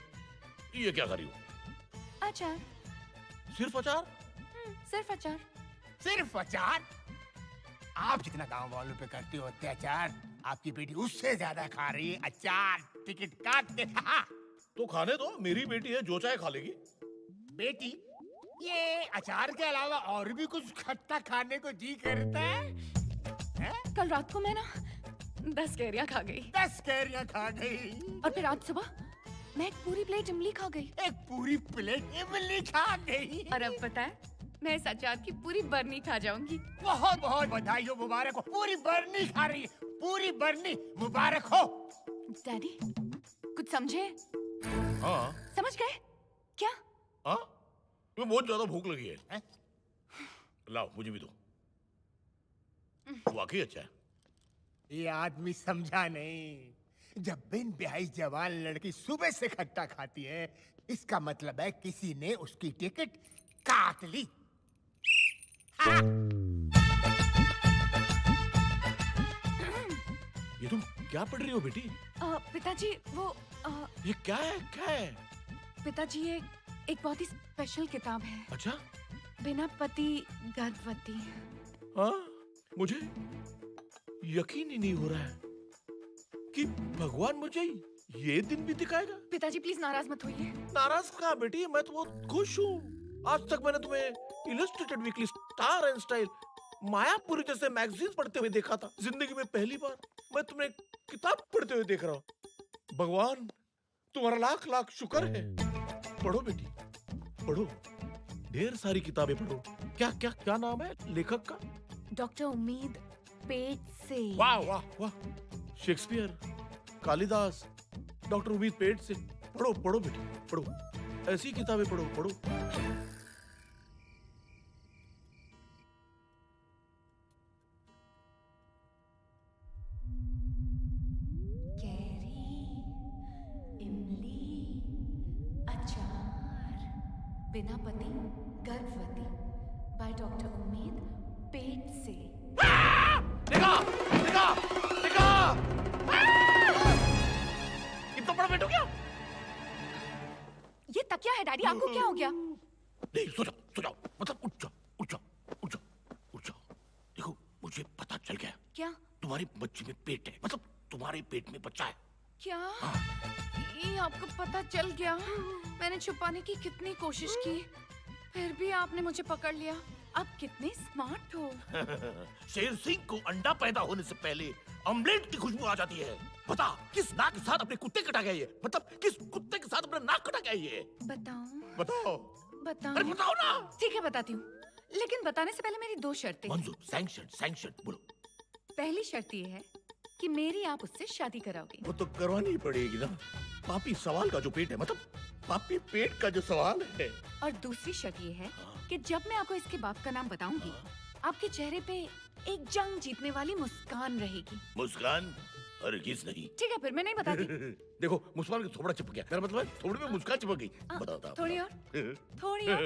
ये क्या कर रही हो? अचार। सिर्फ अचार? सिर्फ अचार। सिर्फ अचार? आप जितना गांव वालों पे करते हो अत्याचार, आपकी बेटी उससे ज्यादा खा रही है अचार, टिकट काट के। तो खाने दो, मेरी बेटी है, जो चाहे खा लेगी। बेटी, ये अचार के अलावा और भी कुछ खट्टा खाने को जी करता है? कल रात को मैं ना 10 कैरियां खा गई। 10 कैरियां खा गई? और फिर आज सुबह मैं एक पूरी प्लेट इमली खा गई। एक पूरी प्लेट इमली खा गई? और अब पता है, मैं इस अचार की पूरी बरनी खा जाऊंगी। बहुत बहुत बधाई हो, मुबारक हो। पूरी बरनी खा रही है, पूरी बरनी, मुबारक हो। डैडी, कुछ समझे? हाँ। समझ गए क्या? हाँ, तुम्हें बहुत ज्यादा भूख लगी है? लाओ, मुझे भी दो। वाकई अच्छा है। ये आदमी समझा नहीं। जब बिन ब्याही जवान लड़की सुबह से खट्टा खाती है, इसका मतलब है किसी ने उसकी टिकट काट ली। ये तुम क्या पढ़ रही हो बेटी? पिताजी, वो ये क्या है? क्या है? पिताजी, ये एक बहुत ही स्पेशल किताब है। अच्छा? बिना पति गर्भवती। हाँ, मुझे यकीन ही नहीं हो रहा है कि भगवान मुझे ये दिन भी दिखाएगा। पिताजी प्लीज नाराज मत होइए। नाराज कहाँ बेटी, मैं तो बहुत खुश हूँ। आज तक मैंने तुम्हें illustrated weekly, star and style, Mayapuri जैसे मैगजीन पढ़ते हुए देखा था। जिंदगी में पहली बार मैं तुम्हें किताब पढ़ते हुए देख रहा हूँ। भगवान तुम्हारा लाख लाख शुक्र है। पढ़ो बेटी, पढ़ो। ढेर सारी किताबें पढ़ो। क्या क्या क्या नाम है लेखक का? डॉक्टर उम्मीद पेट से। वाह वाह वाह, शेक्सपियर, कालिदास, डॉक्टर उम्मीद पेट से। पढ़ो पढ़ो बेटा पढ़ो, ऐसी किताबें पढ़ो पढ़ो। बिना पति गर्भवती बाय डॉक्टर उम्मीद पेट से। देखा देखा देखा, इतना बड़ा पेट हो गया। ये तकिया है डैडी, आपको क्या हो गया? नहीं, सो जाओ, मतलब उठ जाओ उठ जाओ उठ जाओ उठ जाओ। देखो मुझे पता चल गया। क्या? तुम्हारी बच्ची में पेट है, मतलब तुम्हारे पेट में बच्चा है। क्या? ये आपको पता चल गया? मैंने छुपाने की कितनी कोशिश की, फिर भी आपने मुझे पकड़ लिया। आप कितने स्मार्ट हो। शेर सिंह को अंडा पैदा होने से पहले ऑमलेट की खुशबू आ जाती है। बता किस नाक के साथ अपने कुत्ते कटा गया ये, मतलब किस कुत्ते के साथ अपना नाक कटा गया ये? बताऊं? बताओ बताऊं? अरे बताओ ना। ठीक है बताती हूँ, लेकिन बताने से पहले मेरी 2 शर्तें। मंजूर, सैंक्शन सैंक्शन, बोलो। पहली शर्त ये है कि मेरी आप उससे शादी कराओगे। वो तो करवानी ही पड़ेगी ना, पापी सवाल का जो पेट है, मतलब पापी पेट का जो सवाल है। और दूसरी शर्त ये है कि जब मैं आपको इसके बाप का नाम बताऊंगी, आपके चेहरे पे एक जंग जीतने वाली मुस्कान रहेगी। मुस्कान? हरगिज नहीं। ठीक है फिर मैं नहीं बताती। देखो मुस्कान का थोबड़ा चिपक गया, मेरा मतलब है थोड़ी में मुस्कान चिपक गई। बताओ थोड़ी और थोड़ी और।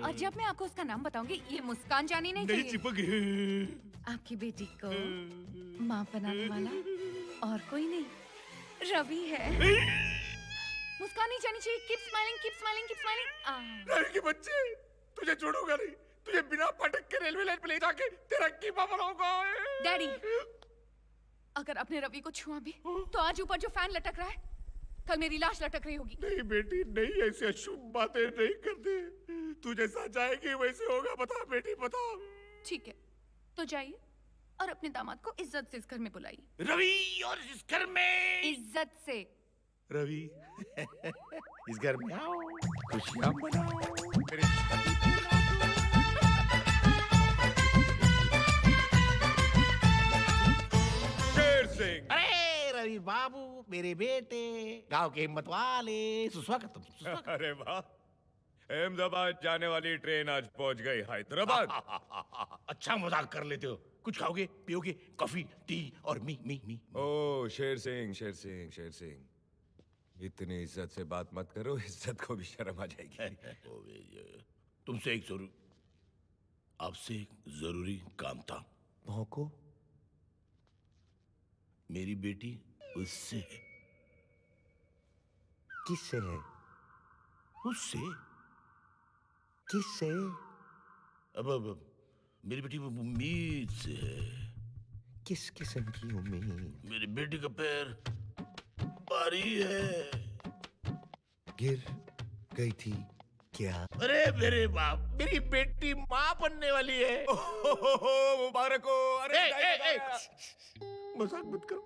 और जब मैं आपको उसका नाम बताऊंगी, ये मुस्कान जानी नहीं चाहिए। चिपक गई। आपकी बेटी को माँ बनाने वाला और कोई नहीं, रवि है। मुस्कान नहीं जानी चाहिए। Keep smiling keep smiling keep smiling. Ravi के बच्चे, तुझे छोड़ूंगा नहीं, तुझे बिना पटक के रेलवे लाइन पे ले जाके तेरा कीमा बनाऊंगा। डैडी, अगर आपने रवि को छुआ भी तो आज ऊपर जो फैन लटक रहा है, कल मेरी लाश लटक रही होगी। नहीं बेटी नहीं, ऐसे अशुभ बातें नहीं करते। तू जैसा चाहेगी वैसे होगा। बता बेटी बता। ठीक है तो जाइए और अपने दामाद को इज्जत से इस घर में बुलाइए। रवि, और इस घर में इज्जत से। रवि इस घर में आओ, खुशियां मनाओ, मेरे शेर सिंह। अरे रवि बाबू, मेरे बेटे, गांव के हिम्मत वाले, सुस्वागत। अरे वाह, अहमदाबाद जाने वाली ट्रेन आज पहुंच गई हैदराबाद। अच्छा मजाक कर लेते हो। कुछ खाओगे पियोगे? कॉफी टी और मी मी मी। ओ शेर सिंह शेर सिंह शेर सिंह, इतनी इज्जत से बात मत करो, इज्जत को भी शर्म आ जाएगी। तुमसे आपसे एक जरूरी काम था। भौंको। मेरी बेटी उससे है। किससे है? उससे। किससे? अब मेरी बेटी उम्मीद से है। किस किस्म की उम्मीद? मेरी बेटी का पैर भारी है। गिर गई थी क्या? अरे मेरे बाप, मेरी बेटी माँ बनने वाली है। मुबारक हो। अरे मजाक मत करो।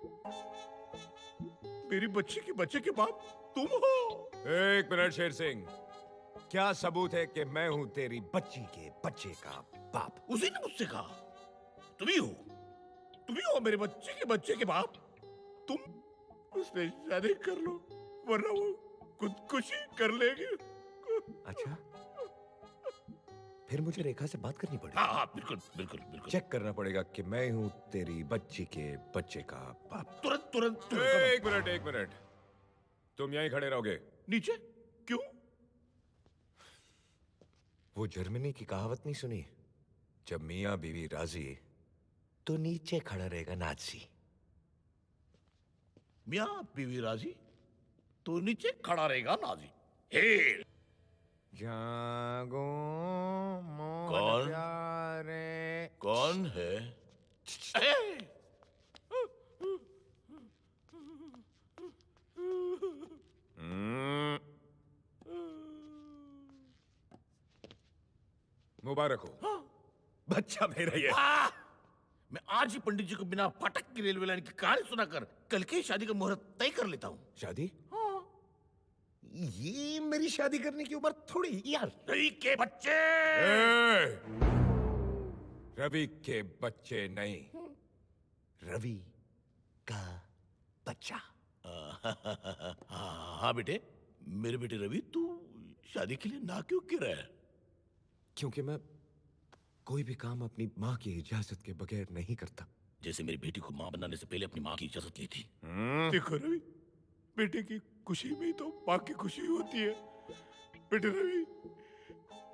मेरी बच्ची के बच्चे के बाप तुम हो। एक मिनट शेर सिंह, क्या सबूत है कि मैं हूं तेरी बच्ची के बच्चे का बाप? उसी ने मुझसे कहा तुम ही हो मेरे बच्चे के बाप। तुम उससे शादी कर लो, वरना वो खुदकुशी कर लेगी। अच्छा, फिर मुझे रेखा से बात करनी पड़ेगी। हाँ बिल्कुल बिल्कुल बिल्कुल। चेक करना पड़ेगा कि मैं हूं तेरी बच्ची के बच्चे का बाप। तुरंत। एक मिनट, तुम यहीं खड़े रहोगे। नीचे? क्यों? वो जर्मनी की कहावत नहीं सुनी, जब मियाँ बीवी राजी तो नीचे खड़ा रहेगा नाजी। मियाँ बीवी राजी तो नीचे खड़ा रहेगा नाजी। हे जागो कौन? प्यारे। कौन है? मुबारक हो, बच्चा मेरा ये। मैं आज ही पंडित जी को बिना फाटक की रेलवे लाइन की कहानी सुनाकर कल की शादी का मुहूर्त तय कर लेता हूँ। शादी? ये मेरी शादी करने की उम्र थोड़ी यार। रवि के बच्चे रवि के बच्चे नहीं, रवि का बच्चा। हाँ बेटे, मेरे बेटे रवि, तू शादी के लिए ना क्यों कह रहा है? क्योंकि मैं कोई भी काम अपनी माँ की इजाजत के बगैर नहीं करता। जैसे मेरी बेटी को माँ बनाने से पहले अपनी माँ की इजाजत ली थी। देखो रवि, बेटे की खुशी में ही तो माँ की खुशी होती है। बेटे रवि,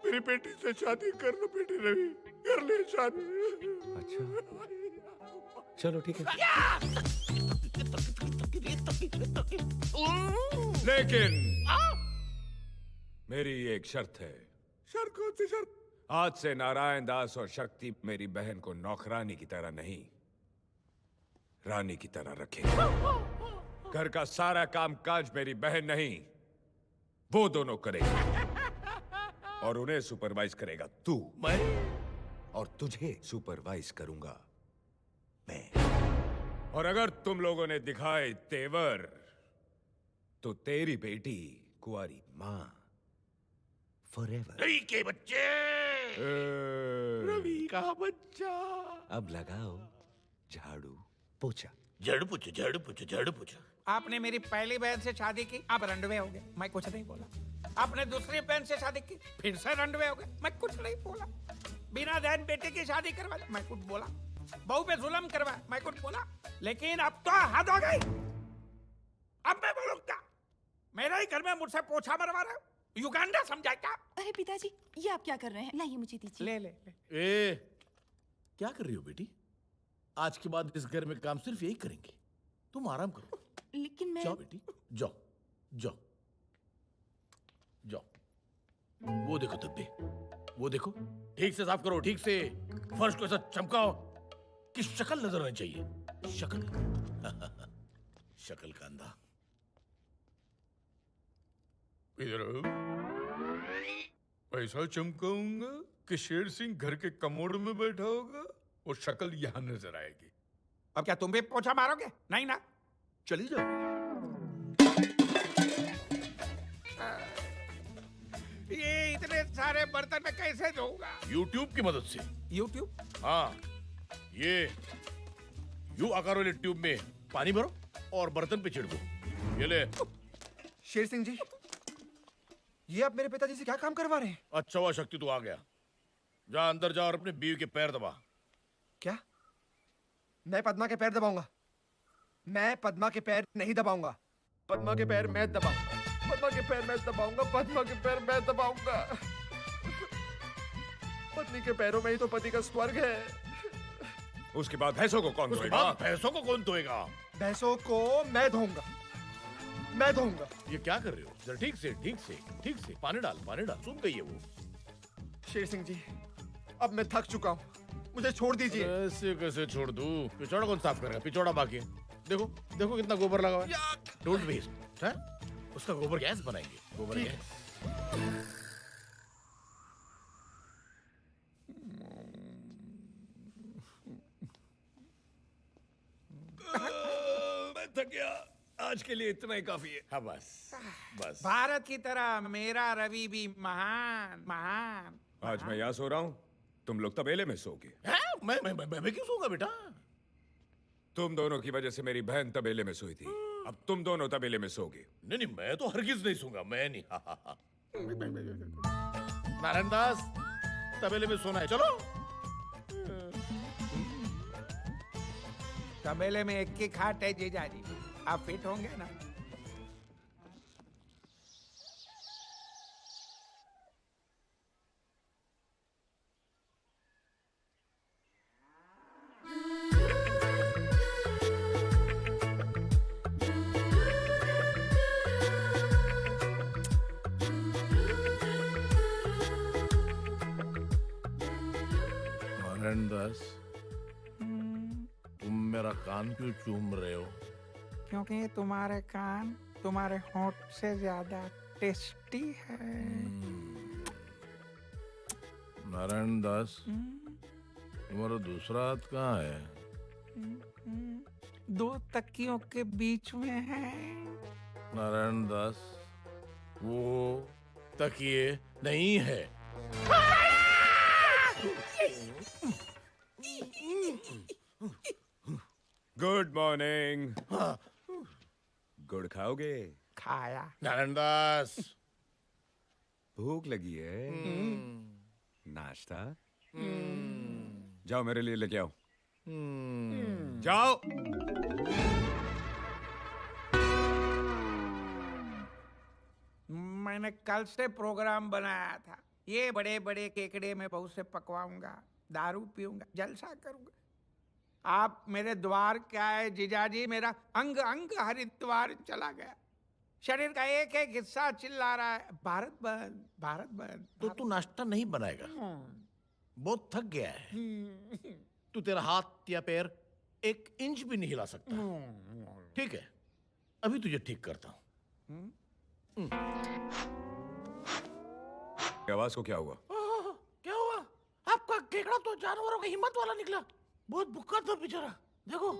मेरी बेटी से शादी कर लो। बेटे रवि, कर ले शादी। अच्छा, चलो ठीक है। लेकिन मेरी एक शर्त है। शर्त कौन सी शर्त? आज से नारायण दास और शक्ति मेरी बहन को नौकरानी की तरह नहीं, रानी की तरह रखेंगे। घर का सारा काम काज मेरी बहन नहीं, वो दोनों करेंगे। और उन्हें सुपरवाइज करेगा तू। मैं? और तुझे सुपरवाइज करूंगा मैं। और अगर तुम लोगों ने दिखाए तेवर, तो तेरी बेटी कुंवारी मां फॉरएवर। रवि के बच्चे, रवि का बच्चा। अब लगाओ झाड़ू पोछा। झाड़ू पोछा, झाड़ू पोछा, झाड़ू पोछा। आपने मेरी पहली बहन से शादी की, आप रंडवे हो गए, मैं कुछ नहीं बोला। आपने दूसरी बहन से शादी की, फिर से रंडवे हो गए, मैं कुछ नहीं बोला। बिना बहन बेटे की शादी करवा, मैं कुछ बोला। बहू पे जुल्म करवा, मैं कुछ बोला। लेकिन अब तो हद हो गई। अब मैं बोलूंगा, मेरे ही घर में मुझसे पोछा मरवा रहे हो, युगांडा समझा क्या? अरे पिताजी, ये आप क्या कर रहे हैं? लाइए मुझे दीजिए। ले ले, ले। ए, क्या कर रही हो बेटी? आज के बाद इस घर में काम सिर्फ यही करेंगे। तुम आराम करो। लेकिन मैं... जाओ बेटी, जाओ जाओ जाओ। वो देखो धब्बे, वो देखो। ठीक से साफ करो, ठीक से। फर्श को ऐसा चमकाओ कि शक्ल नजर आनी चाहिए। शक्ल शक्ल का अंधा। इधर ऐसा चमकाऊंगा कि शेर सिंह घर के कमोड में बैठा होगा और शक्ल यहां नजर आएगी। अब क्या तुम भी पोछा मारोगे? नहीं ना? चली जाओ। ये इतने सारे बर्तन में कैसे धोऊंगा? YouTube की मदद से। YouTube? हाँ, ये यू आकार वाले ट्यूब में पानी भरो और बर्तन पे छिड़को। ये ले। शेर सिंह जी, ये आप मेरे पिताजी से क्या काम करवा रहे हैं? अच्छा हुआ शक्ति तू आ गया। जा अंदर जा और अपने बीवी के पैर दबा। क्या? मैं पद्मा के पैर दबाऊंगा? मैं पद्मा के पैर नहीं दबाऊंगा। पद्मा के पैर मैं दबाऊंगा। पद्मा के पैर मैं दबाऊंगा। पद्मा के पैर मैं दबाऊंगा। पत्नी के पैरों में ही तो पति का स्वर्ग है। उसके बाद भैंसों को कौन धोएगा? भैंसों को कौन धोएगा? भैंसों को मैं धोऊंगा। मैं धोऊंगा। ये क्या कर रहे हो? जरा ठीक से, ठीक से, ठीक से। पानी डाल, पानी डाल। सुन गई है वो। शेर सिंह जी, अब मैं थक चुका हूँ, मुझे छोड़ दीजिए। ऐसे कैसे छोड़ दूं? पिछौड़ा कौन साफ करेगा? पिछौड़ा बाकी है। देखो, देखो कितना गोबर लगा हुआ है। Don't waste. हैं? उसका गोबर गैस बनाएंगे। गोबर गैस। मैं थक गया। आज के लिए इतना ही काफी है। हाँ बस, बस। भारत की तरह मेरा रवि भी महान महान। आज मैं यहाँ सो रहा हूँ, तुम लोग तबेले में सोगे। मैं क्यों सोऊंगा बेटा? तुम दोनों की वजह से मेरी बहन तबेले में सोई थी, अब तुम दोनों तबेले में सोगे। नहीं नहीं, मैं तो हरगिज नहीं सोऊंगा। मैं नहीं। नारायण दास, तबेले में सोना है, चलो। तबेले में एक की खाट है जीजाजी, आप फिट होंगे ना? नारायण दास, तुम मेरा कान क्यों चूम रहे हो? क्योंकि तुम्हारे कान तुम्हारे होंठ से ज्यादा टेस्टी है। नारायण दास, तुम्हारा दूसरा हाथ कहाँ है? दो तकियों के बीच में है। नारायण दास, वो तकिए नहीं है। Good morning. गुड़ खाओगे? खाया। नारायण दास, भूख लगी है? नाश्ता? जाओ मेरे लिए लेके आओ। जाओ। मैंने कल से प्रोग्राम बनाया था, ये बड़े बड़े केकड़े में बहू से पकवाऊंगा, दारू पीऊंगा, जलसा करूंगा। आप मेरे द्वार क्या है जीजाजी, मेरा अंग अंग हरिद्वार चला गया। शरीर का एक एक हिस्सा चिल्ला रहा है, भारत बंद, भारत बंद। तो तू नाश्ता नहीं बनाएगा? बहुत थक गया है तू। तेरा हाथ या पैर 1 इंच भी नहीं हिला सकता। ठीक है, अभी तुझे ठीक करता हूं। आवाज को क्या हुआ? क्या हुआ? आपका केकड़ा तो जानवरों की हिम्मत वाला निकला। बहुत भूखा था बेचारा। देखो,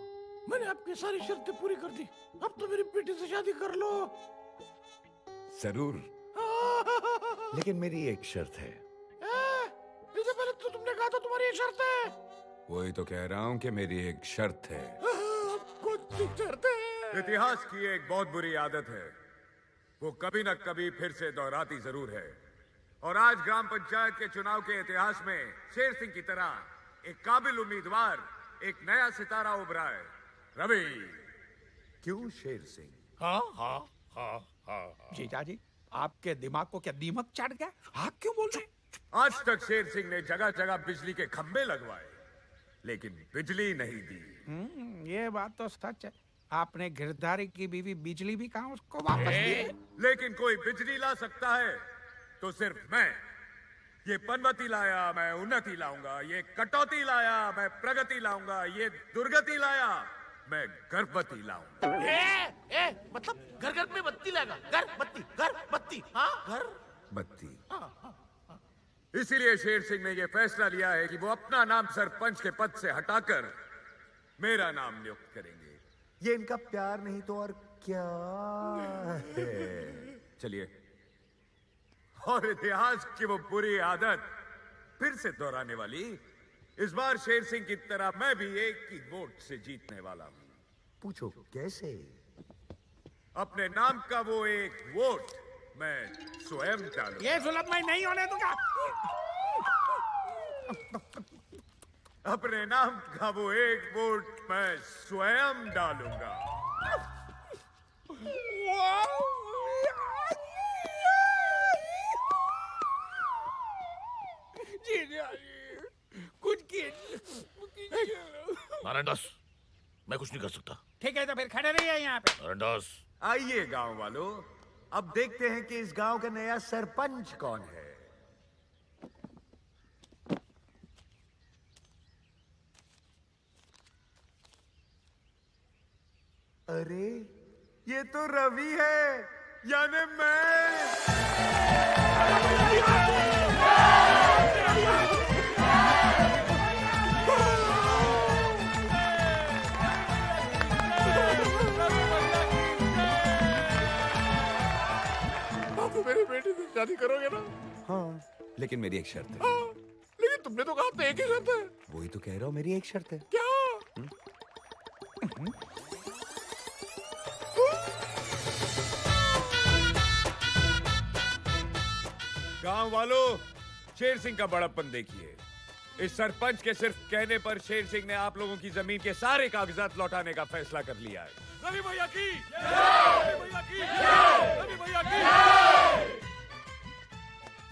मैंने आपकी सारी शर्तें पूरी कर दी। अब तो मेरी बेटी से शादी कर लो। जरूर, लेकिन मेरी एक शर्त है। इससे पहले तो तुमने कहा था तुम्हारी एक शर्त है। वही तो कह रहा हूँ कि मेरी एक शर्त है। कौन सी शर्त है? इतिहास की एक बहुत बुरी आदत है, वो कभी न कभी फिर से दोहराती जरूर है। और आज ग्राम पंचायत के चुनाव के इतिहास में शेर सिंह की तरह एक काबिल उम्मीदवार, एक नया सितारा उभरा है, रवि। क्यों शेर सिंह? हाँ हाँ हाँ हाँ। जीजाजी, आपके दिमाग को क्या दीमक चढ़ गया? आप क्यों बोल रहे हैं? आज तक शेर सिंह ने जगह जगह बिजली के खंभे लगवाए, लेकिन बिजली नहीं दी। ये बात तो सच है। आपने गिरधारी की बीवी बिजली भी कहा उसको वापस दिए। लेकिन कोई बिजली ला सकता है तो सिर्फ मैं। ये पनवती लाया, मैं उन्नति लाऊंगा। ये कटौती लाया, मैं प्रगति लाऊंगा। ये दुर्गति लाया, मैं गर्भवती लाऊंगा। मतलब घर घर में बत्ती लाएगा? घर बत्ती, हाँ घर बत्ती। इसीलिए शेर सिंह ने यह फैसला लिया है कि वो अपना नाम सरपंच के पद से हटाकर मेरा नाम नियुक्त करेंगे। ये इनका प्यार नहीं तो और क्या है? चलिए, और इतिहास की वो बुरी आदत फिर से दोहराने वाली, इस बार शेर सिंह की तरह मैं भी एक ही वोट से जीतने वाला हूं। पूछो कैसे? अपने नाम का वो एक वोट मैं स्वयं डालूंगा। ये जुल्म मैं नहीं होने दूंगा। अपने नाम का वो एक वोट मैं स्वयं डालूंगा। कुछ नारायण दास, मैं कुछ नहीं कर सकता। ठीक है, तो फिर खड़े रहिए यहाँ पे। नारायण दास, आइए गांव वालों, अब देखते हैं कि इस गांव का नया सरपंच कौन है। अरे, ये तो रवि है, यानी आप तो मेरी बेटी से शादी करोगे ना? हाँ, लेकिन मेरी एक शर्त है। हाँ, लेकिन तुमने तो कहा था एक ही शर्त है। वही तो कह रहा हूँ, मेरी एक शर्त है। क्या? गांव वालों, शेर सिंह का बड़प्पन देखिए। इस सरपंच के सिर्फ कहने पर शेर सिंह ने आप लोगों की जमीन के सारे कागजात लौटाने का फैसला कर लिया है। रवि भैया की, रवि भैया की, रवि भैया की।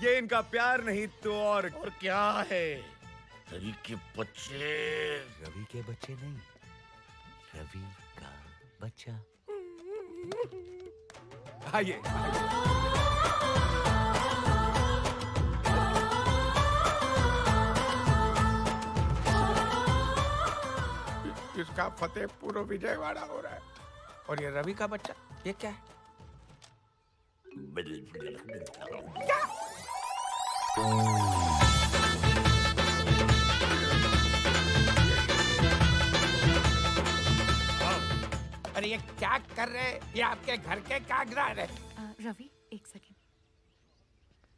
ये इनका प्यार नहीं तो और क्या है? रवि के बच्चे। रवि के बच्चे नहीं, रवि का बच्चा। आइए। इसका फतेहपुर विजयवाड़ा हो रहा है, और ये रवि का बच्चा, ये क्या है? अरे ये क्या कर रहे हैं? ये आपके घर के कागजात है। रवि, एक सेकंड।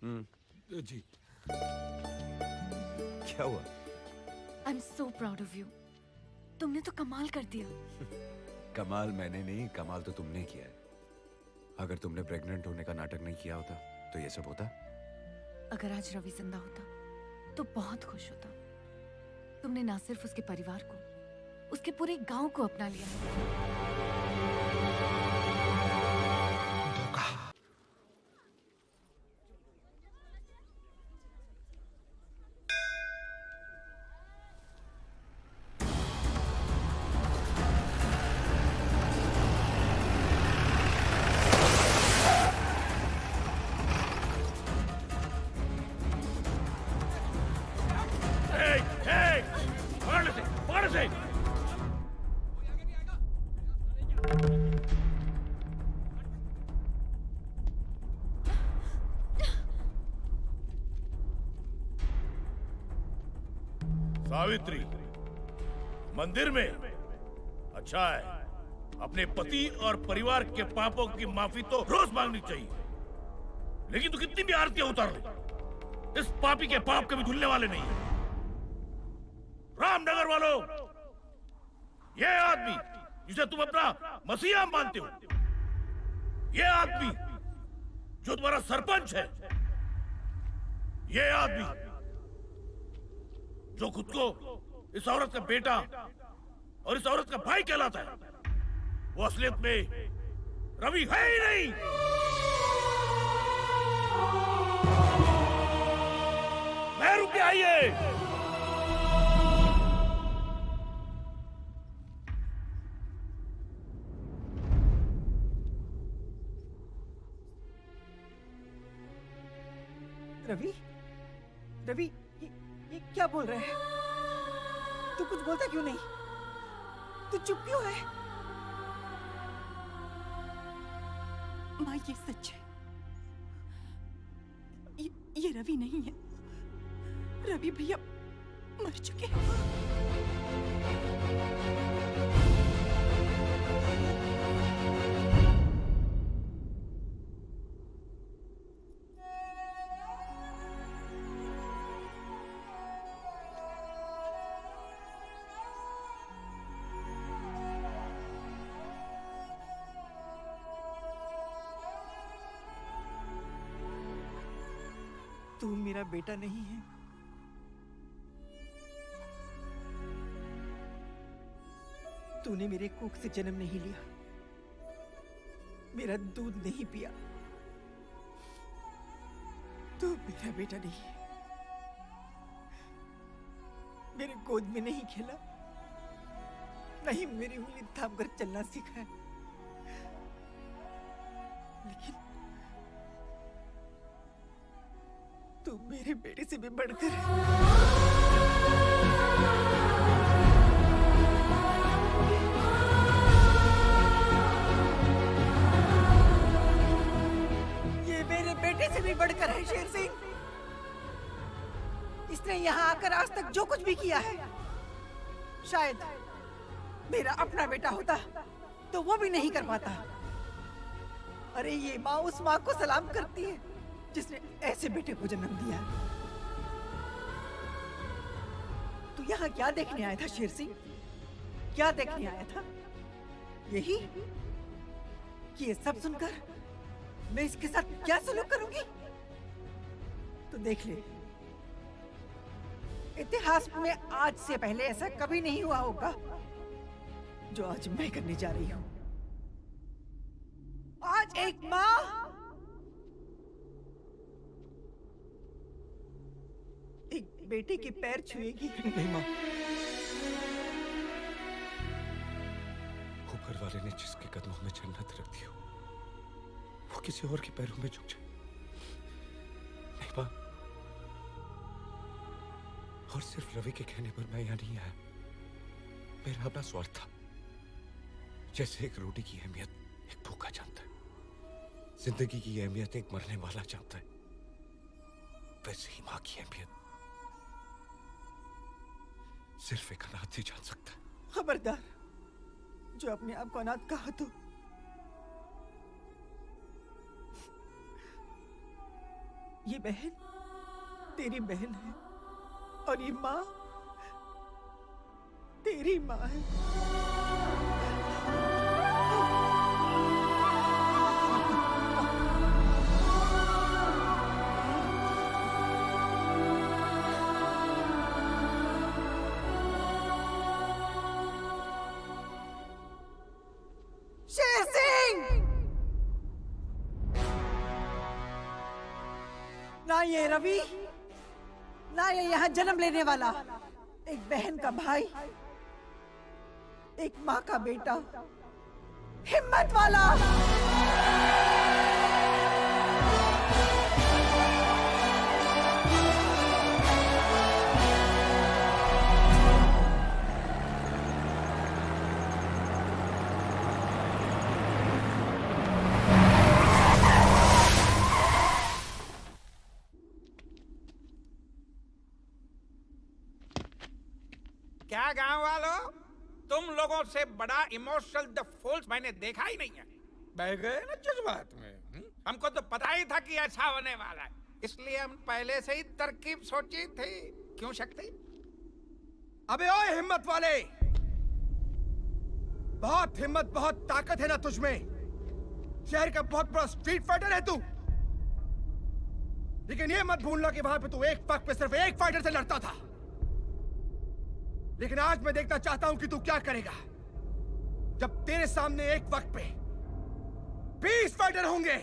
जी। क्या हुआ? I am so proud of you. तुमने तो कमाल कर दिया। कमाल मैंने नहीं, कमाल तो तुमने किया है। अगर तुमने प्रेग्नेंट होने का नाटक नहीं किया होता तो ये सब होता। अगर आज रवि जिंदा होता तो बहुत खुश होता। तुमने ना सिर्फ उसके परिवार को, उसके पूरे गांव को अपना लिया। सावित्री, मंदिर में? अच्छा है। अपने पति और परिवार के पापों की माफी तो रोज मांगनी चाहिए, लेकिन तू कितनी भी आरतियां उतार ले, इस पापी के पाप कभी धुलने वाले नहीं है। रामनगर वालों, ये आदमी जिसे तुम अपना मसीहा मानते हो, ये आदमी जो तुम्हारा सरपंच है, ये आदमी जो खुद को इस औरत का बेटा और इस औरत का भाई कहलाता है, वो असलियत में रवि है ही नहीं। मैं रुके आइए। रवि, रवि, ये क्या बोल रहे हैं? तू कुछ बोलता क्यों नहीं? तू चुप क्यों है? माँ, ये सच है। ये रवि नहीं है। रवि भैया मर चुके हैं। तू मेरा बेटा नहीं है। तूने मेरे कोख से जन्म नहीं लिया, मेरा दूध नहीं पिया। तू मेरा बेटा नहीं है। मेरे गोद में नहीं खेला, नहीं मेरी उंगली थाम कर चलना सीखा है। लेकिन तू मेरे बेटे से भी बढ़कर ये मेरे बेटे से भी बढ़कर है शेर सिंह। इसने यहाँ आकर आज तक जो कुछ भी किया है, शायद मेरा अपना बेटा होता तो वो भी नहीं कर पाता। अरे ये माँ उस माँ को सलाम करती है जिसने ऐसे बेटे को जन्म दिया। तू यहाँ क्या देखने आया था शेर सिंह? क्या देखने आया था? यही कि ये सब सुनकर मैं इसके साथ क्या सलूक करूंगी? तो देख ले, इतिहास में आज से पहले ऐसा कभी नहीं हुआ होगा जो आज मैं करने जा रही हूं। आज एक माँ एक बेटे के पैर छुएगी। नहीं माँ, ऊपर वाले ने जिसके कदमों में जन्नत रख दी हो, वो किसी और के पैरों में झुक जाए। नहीं माँ, और सिर्फ रवि के कहने पर मैं यहाँ नहीं आया। मेरा अपना स्वार्थ था। जैसे एक रोटी की अहमियत एक भूखा जानता है, जिंदगी की अहमियत एक मरने वाला जानता है, वैसे ही माँ की अहमियत सिर्फ एक अनाथ ही जान सकता है। खबरदार, जो अपने आप को अनाथ कहा तो ये बहन तेरी बहन है और ये माँ तेरी माँ है। शेर सिंह! ना ये रवि, ना ये यहाँ जन्म लेने वाला, एक बहन का भाई, एक माँ का बेटा, हिम्मत वाला। क्या गांव वालों, तुम लोगों से बड़ा इमोशनल द फूल्स मैंने देखा ही नहीं है। बह गए ना जज्बात में। हमको तो पता ही था कि ऐसा होने वाला है, इसलिए हम पहले से ही तरकीब सोची थी। क्यों शक्ति? अबे ओए हिम्मत वाले, बहुत हिम्मत बहुत ताकत है ना तुझमें। शहर का बहुत बड़ा स्ट्रीट फाइटर है तू, लेकिन ये मत भूलना कि वहां पे तू एक वक्त पे सिर्फ एक फाइटर से लड़ता था। लेकिन आज मैं देखना चाहता हूं कि तू क्या करेगा जब तेरे सामने एक वक्त पे 20 फाइटर होंगे।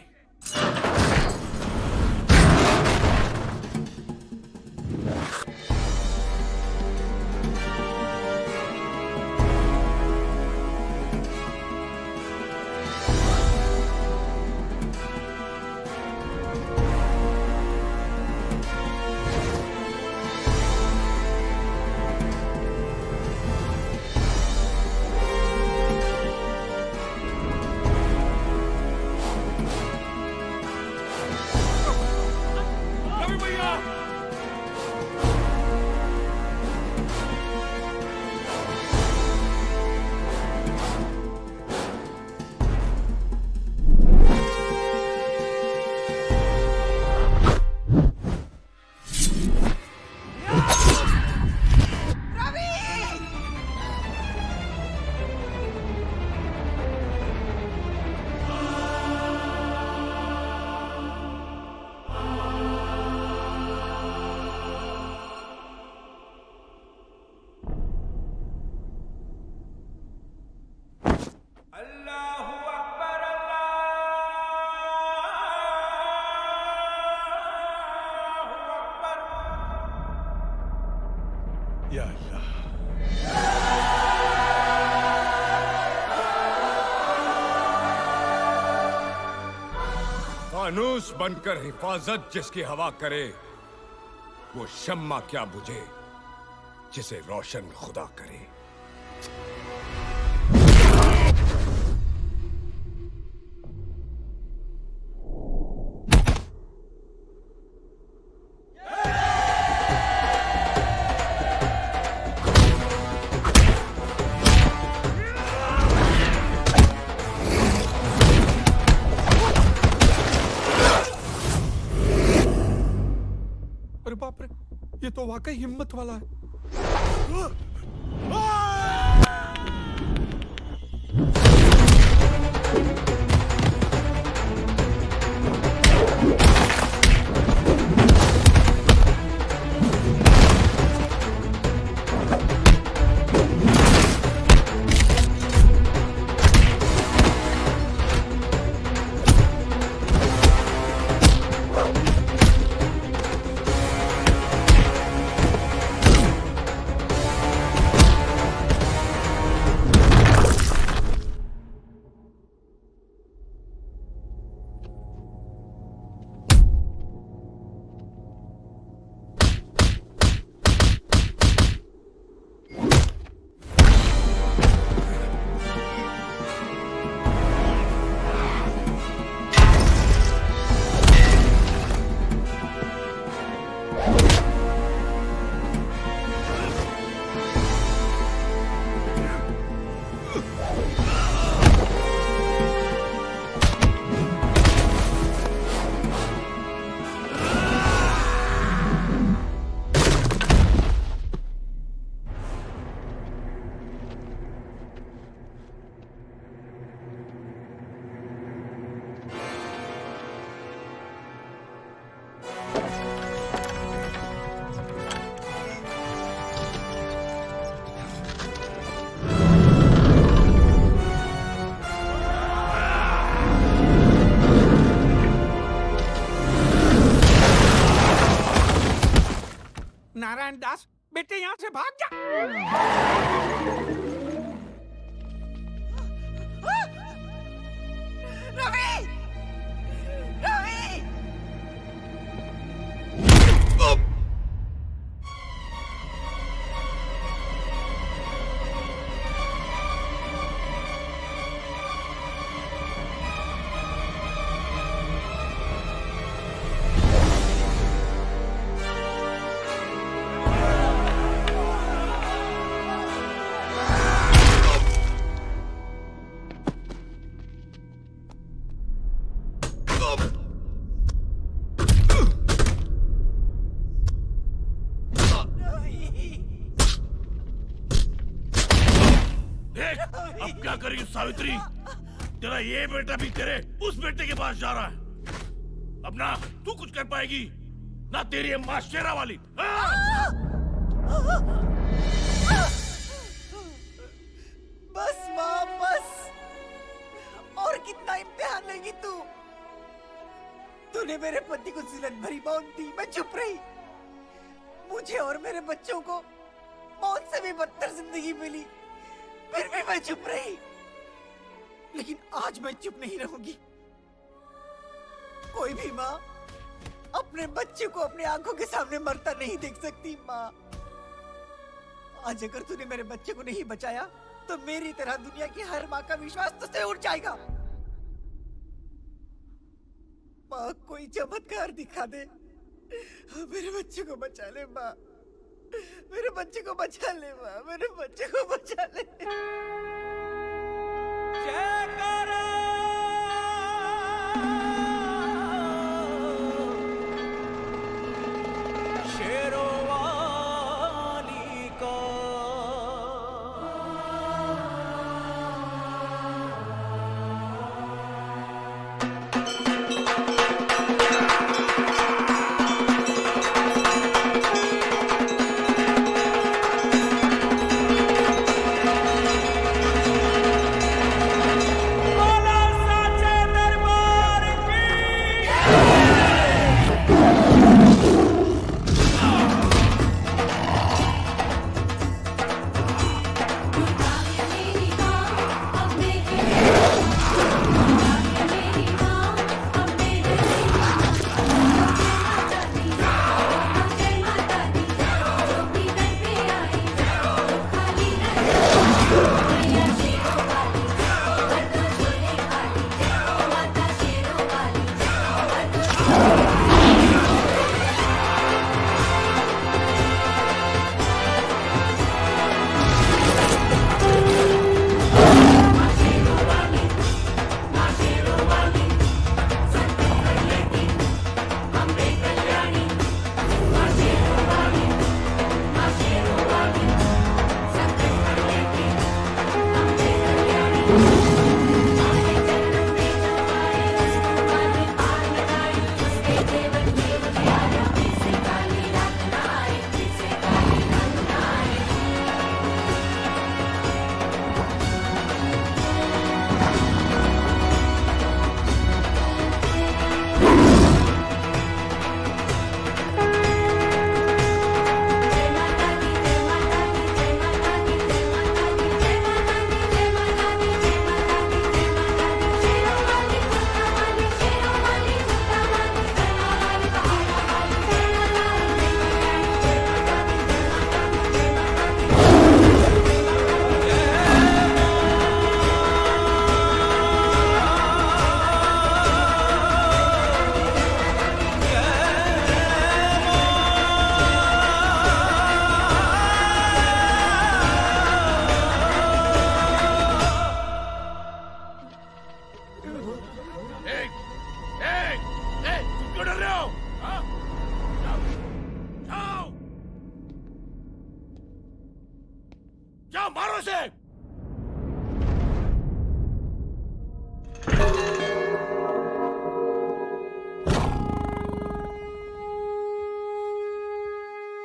या अल्लाह। फानूस बनकर हिफाजत जिसकी हवा करे, वो शम्मा क्या बुझे जिसे रोशन खुदा करे। अरे बाप रे, ये तो वाकई हिम्मत वाला है। दास, बेटे यहाँ से भाग जा। रवि! रवि! अब क्या करेगी सावित्री? तेरा ये बेटा भी तेरे उस बेटे के पास जा रहा है। अब ना तू कुछ कर पाएगी ना तेरी ये माँ शेरा वाली। बस माँ बस, और कितना इम्तिहान लेगी तू? तूने मेरे पति को जिलन भरी मौत दी, मैं चुप रही। मुझे और मेरे बच्चों को मौत से भी बदतर जिंदगी मिली, फिर भी मैं चुप रही। लेकिन आज मैं चुप नहीं रहूंगी। कोई भी माँ अपने बच्चे को अपने आंखों के सामने मरता नहीं देख सकती। माँ, आज अगर तूने मेरे बच्चे को नहीं बचाया तो मेरी तरह दुनिया की हर माँ का विश्वास तुझसे उठ जाएगा। माँ, कोई चमत्कार दिखा दे, मेरे बच्चे को बचा ले। माँ, मेरे बच्चे को बचा ले। माँ, मेरे बच्चे को बचा ले। शेरोवाली का जाओ मारो इसे।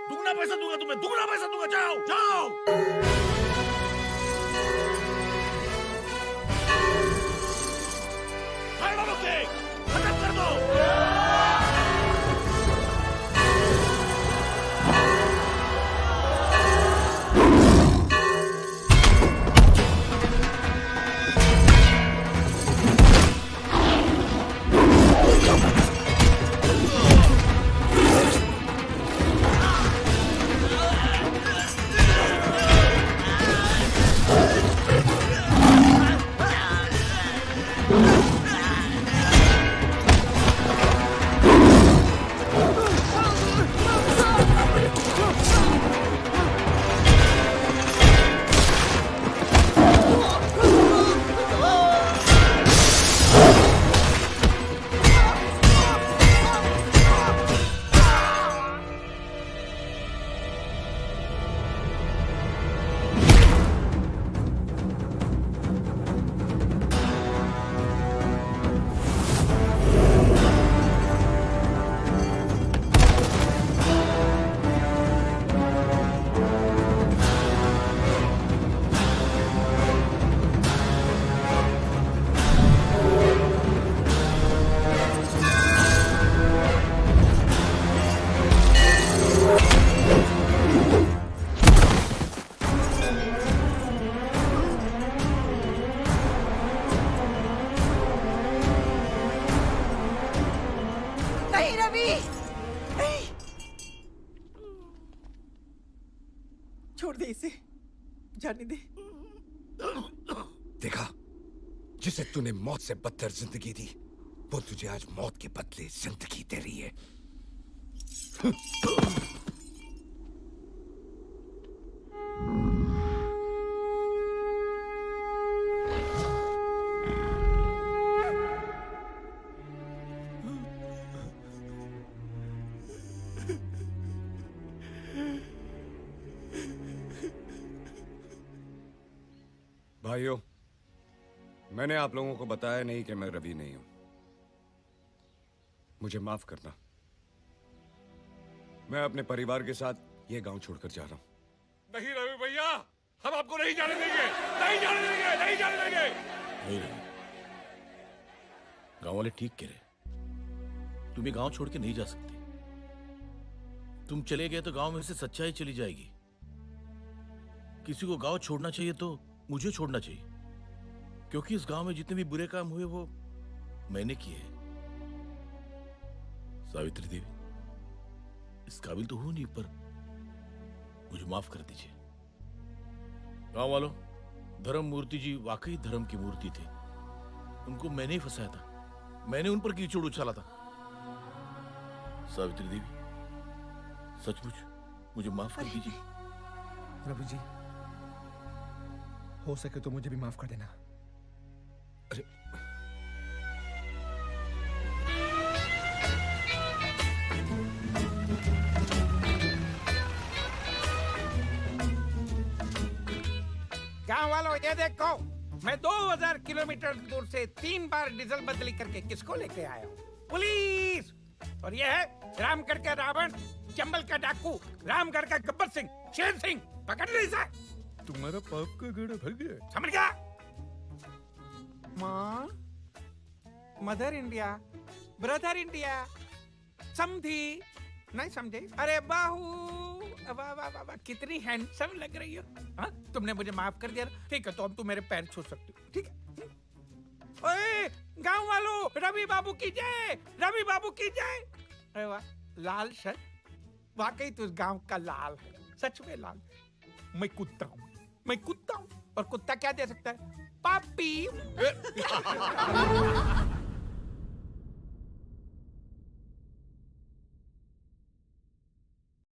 दुगना पैसा दूंगा तुम्हें, दुगना पैसा दूंगा। जाओ जाओ। खत्म कर दो। देखा, जिसे तूने मौत से बदतर जिंदगी दी, वो तुझे आज मौत के बदले जिंदगी दे रही है। भाइयों, मैंने आप लोगों को बताया नहीं कि मैं रवि नहीं हूं। मुझे माफ करना। मैं अपने परिवार के साथ ये गांव छोड़कर जा रहा हूं। नहीं रवि भैया, हम आपको नहीं जाने देंगे, नहीं जाने देंगे, नहीं जाने देंगे। नहीं रवि, गांव वाले ठीक कह रहे। तुम ये गांव छोड़ के नहीं जा सकते। तुम चले गए तो गांव में से सच्चाई चली जाएगी। किसी को गांव छोड़ना चाहिए तो मुझे छोड़ना चाहिए, क्योंकि इस गांव में जितने भी बुरे काम हुए वो मैंने किए हैं। सावित्री देवी, इस काबिल तो हूं नहीं, पर मुझे माफ कर दीजिए। गांव वालों, धर्म मूर्ति जी वाकई धर्म की मूर्ति थे। उनको मैंने ही फंसाया था, मैंने उन पर कीचड़ उछाला था। सावित्री देवी, सचमुच मुझे माफ कर दीजिए। रवि जी, हो सके तो मुझे भी माफ कर देना। अरे गांव वालों, ये देखो, मैं 2000 किलोमीटर दूर से 3 बार डीजल बदली करके किसको लेके आया हूँ? पुलिस। और ये है रामगढ़ का रावण, चंबल का डाकू, रामगढ़ का गब्बर सिंह, शेर सिंह। पकड़ ली इसे। तुम्हारा पाप का गड़ा भर गया। समझ गया? माँ, मदर इंडिया, ब्रदर इंडिया, समझी? नहीं समझे? अरे बाहू, वाह वाह वाह, कितनी हैंडसम लग रही हो। हाँ, तुमने मुझे माफ कर दिया। ठीक है, तो अब तुम मेरे पैर छू सकते हो। ठीक है? ओए, गांव वालों, रवि बाबू की जय, रवि बाबू की जय। अरे वाह, लाल शर्ट, वाकई तू इस गांव का लाल है, सच में लाल। मैं कुत्ता हूँ, मैं कुत्ता हूँ, और कुत्ता क्या दे सकता है? पापी।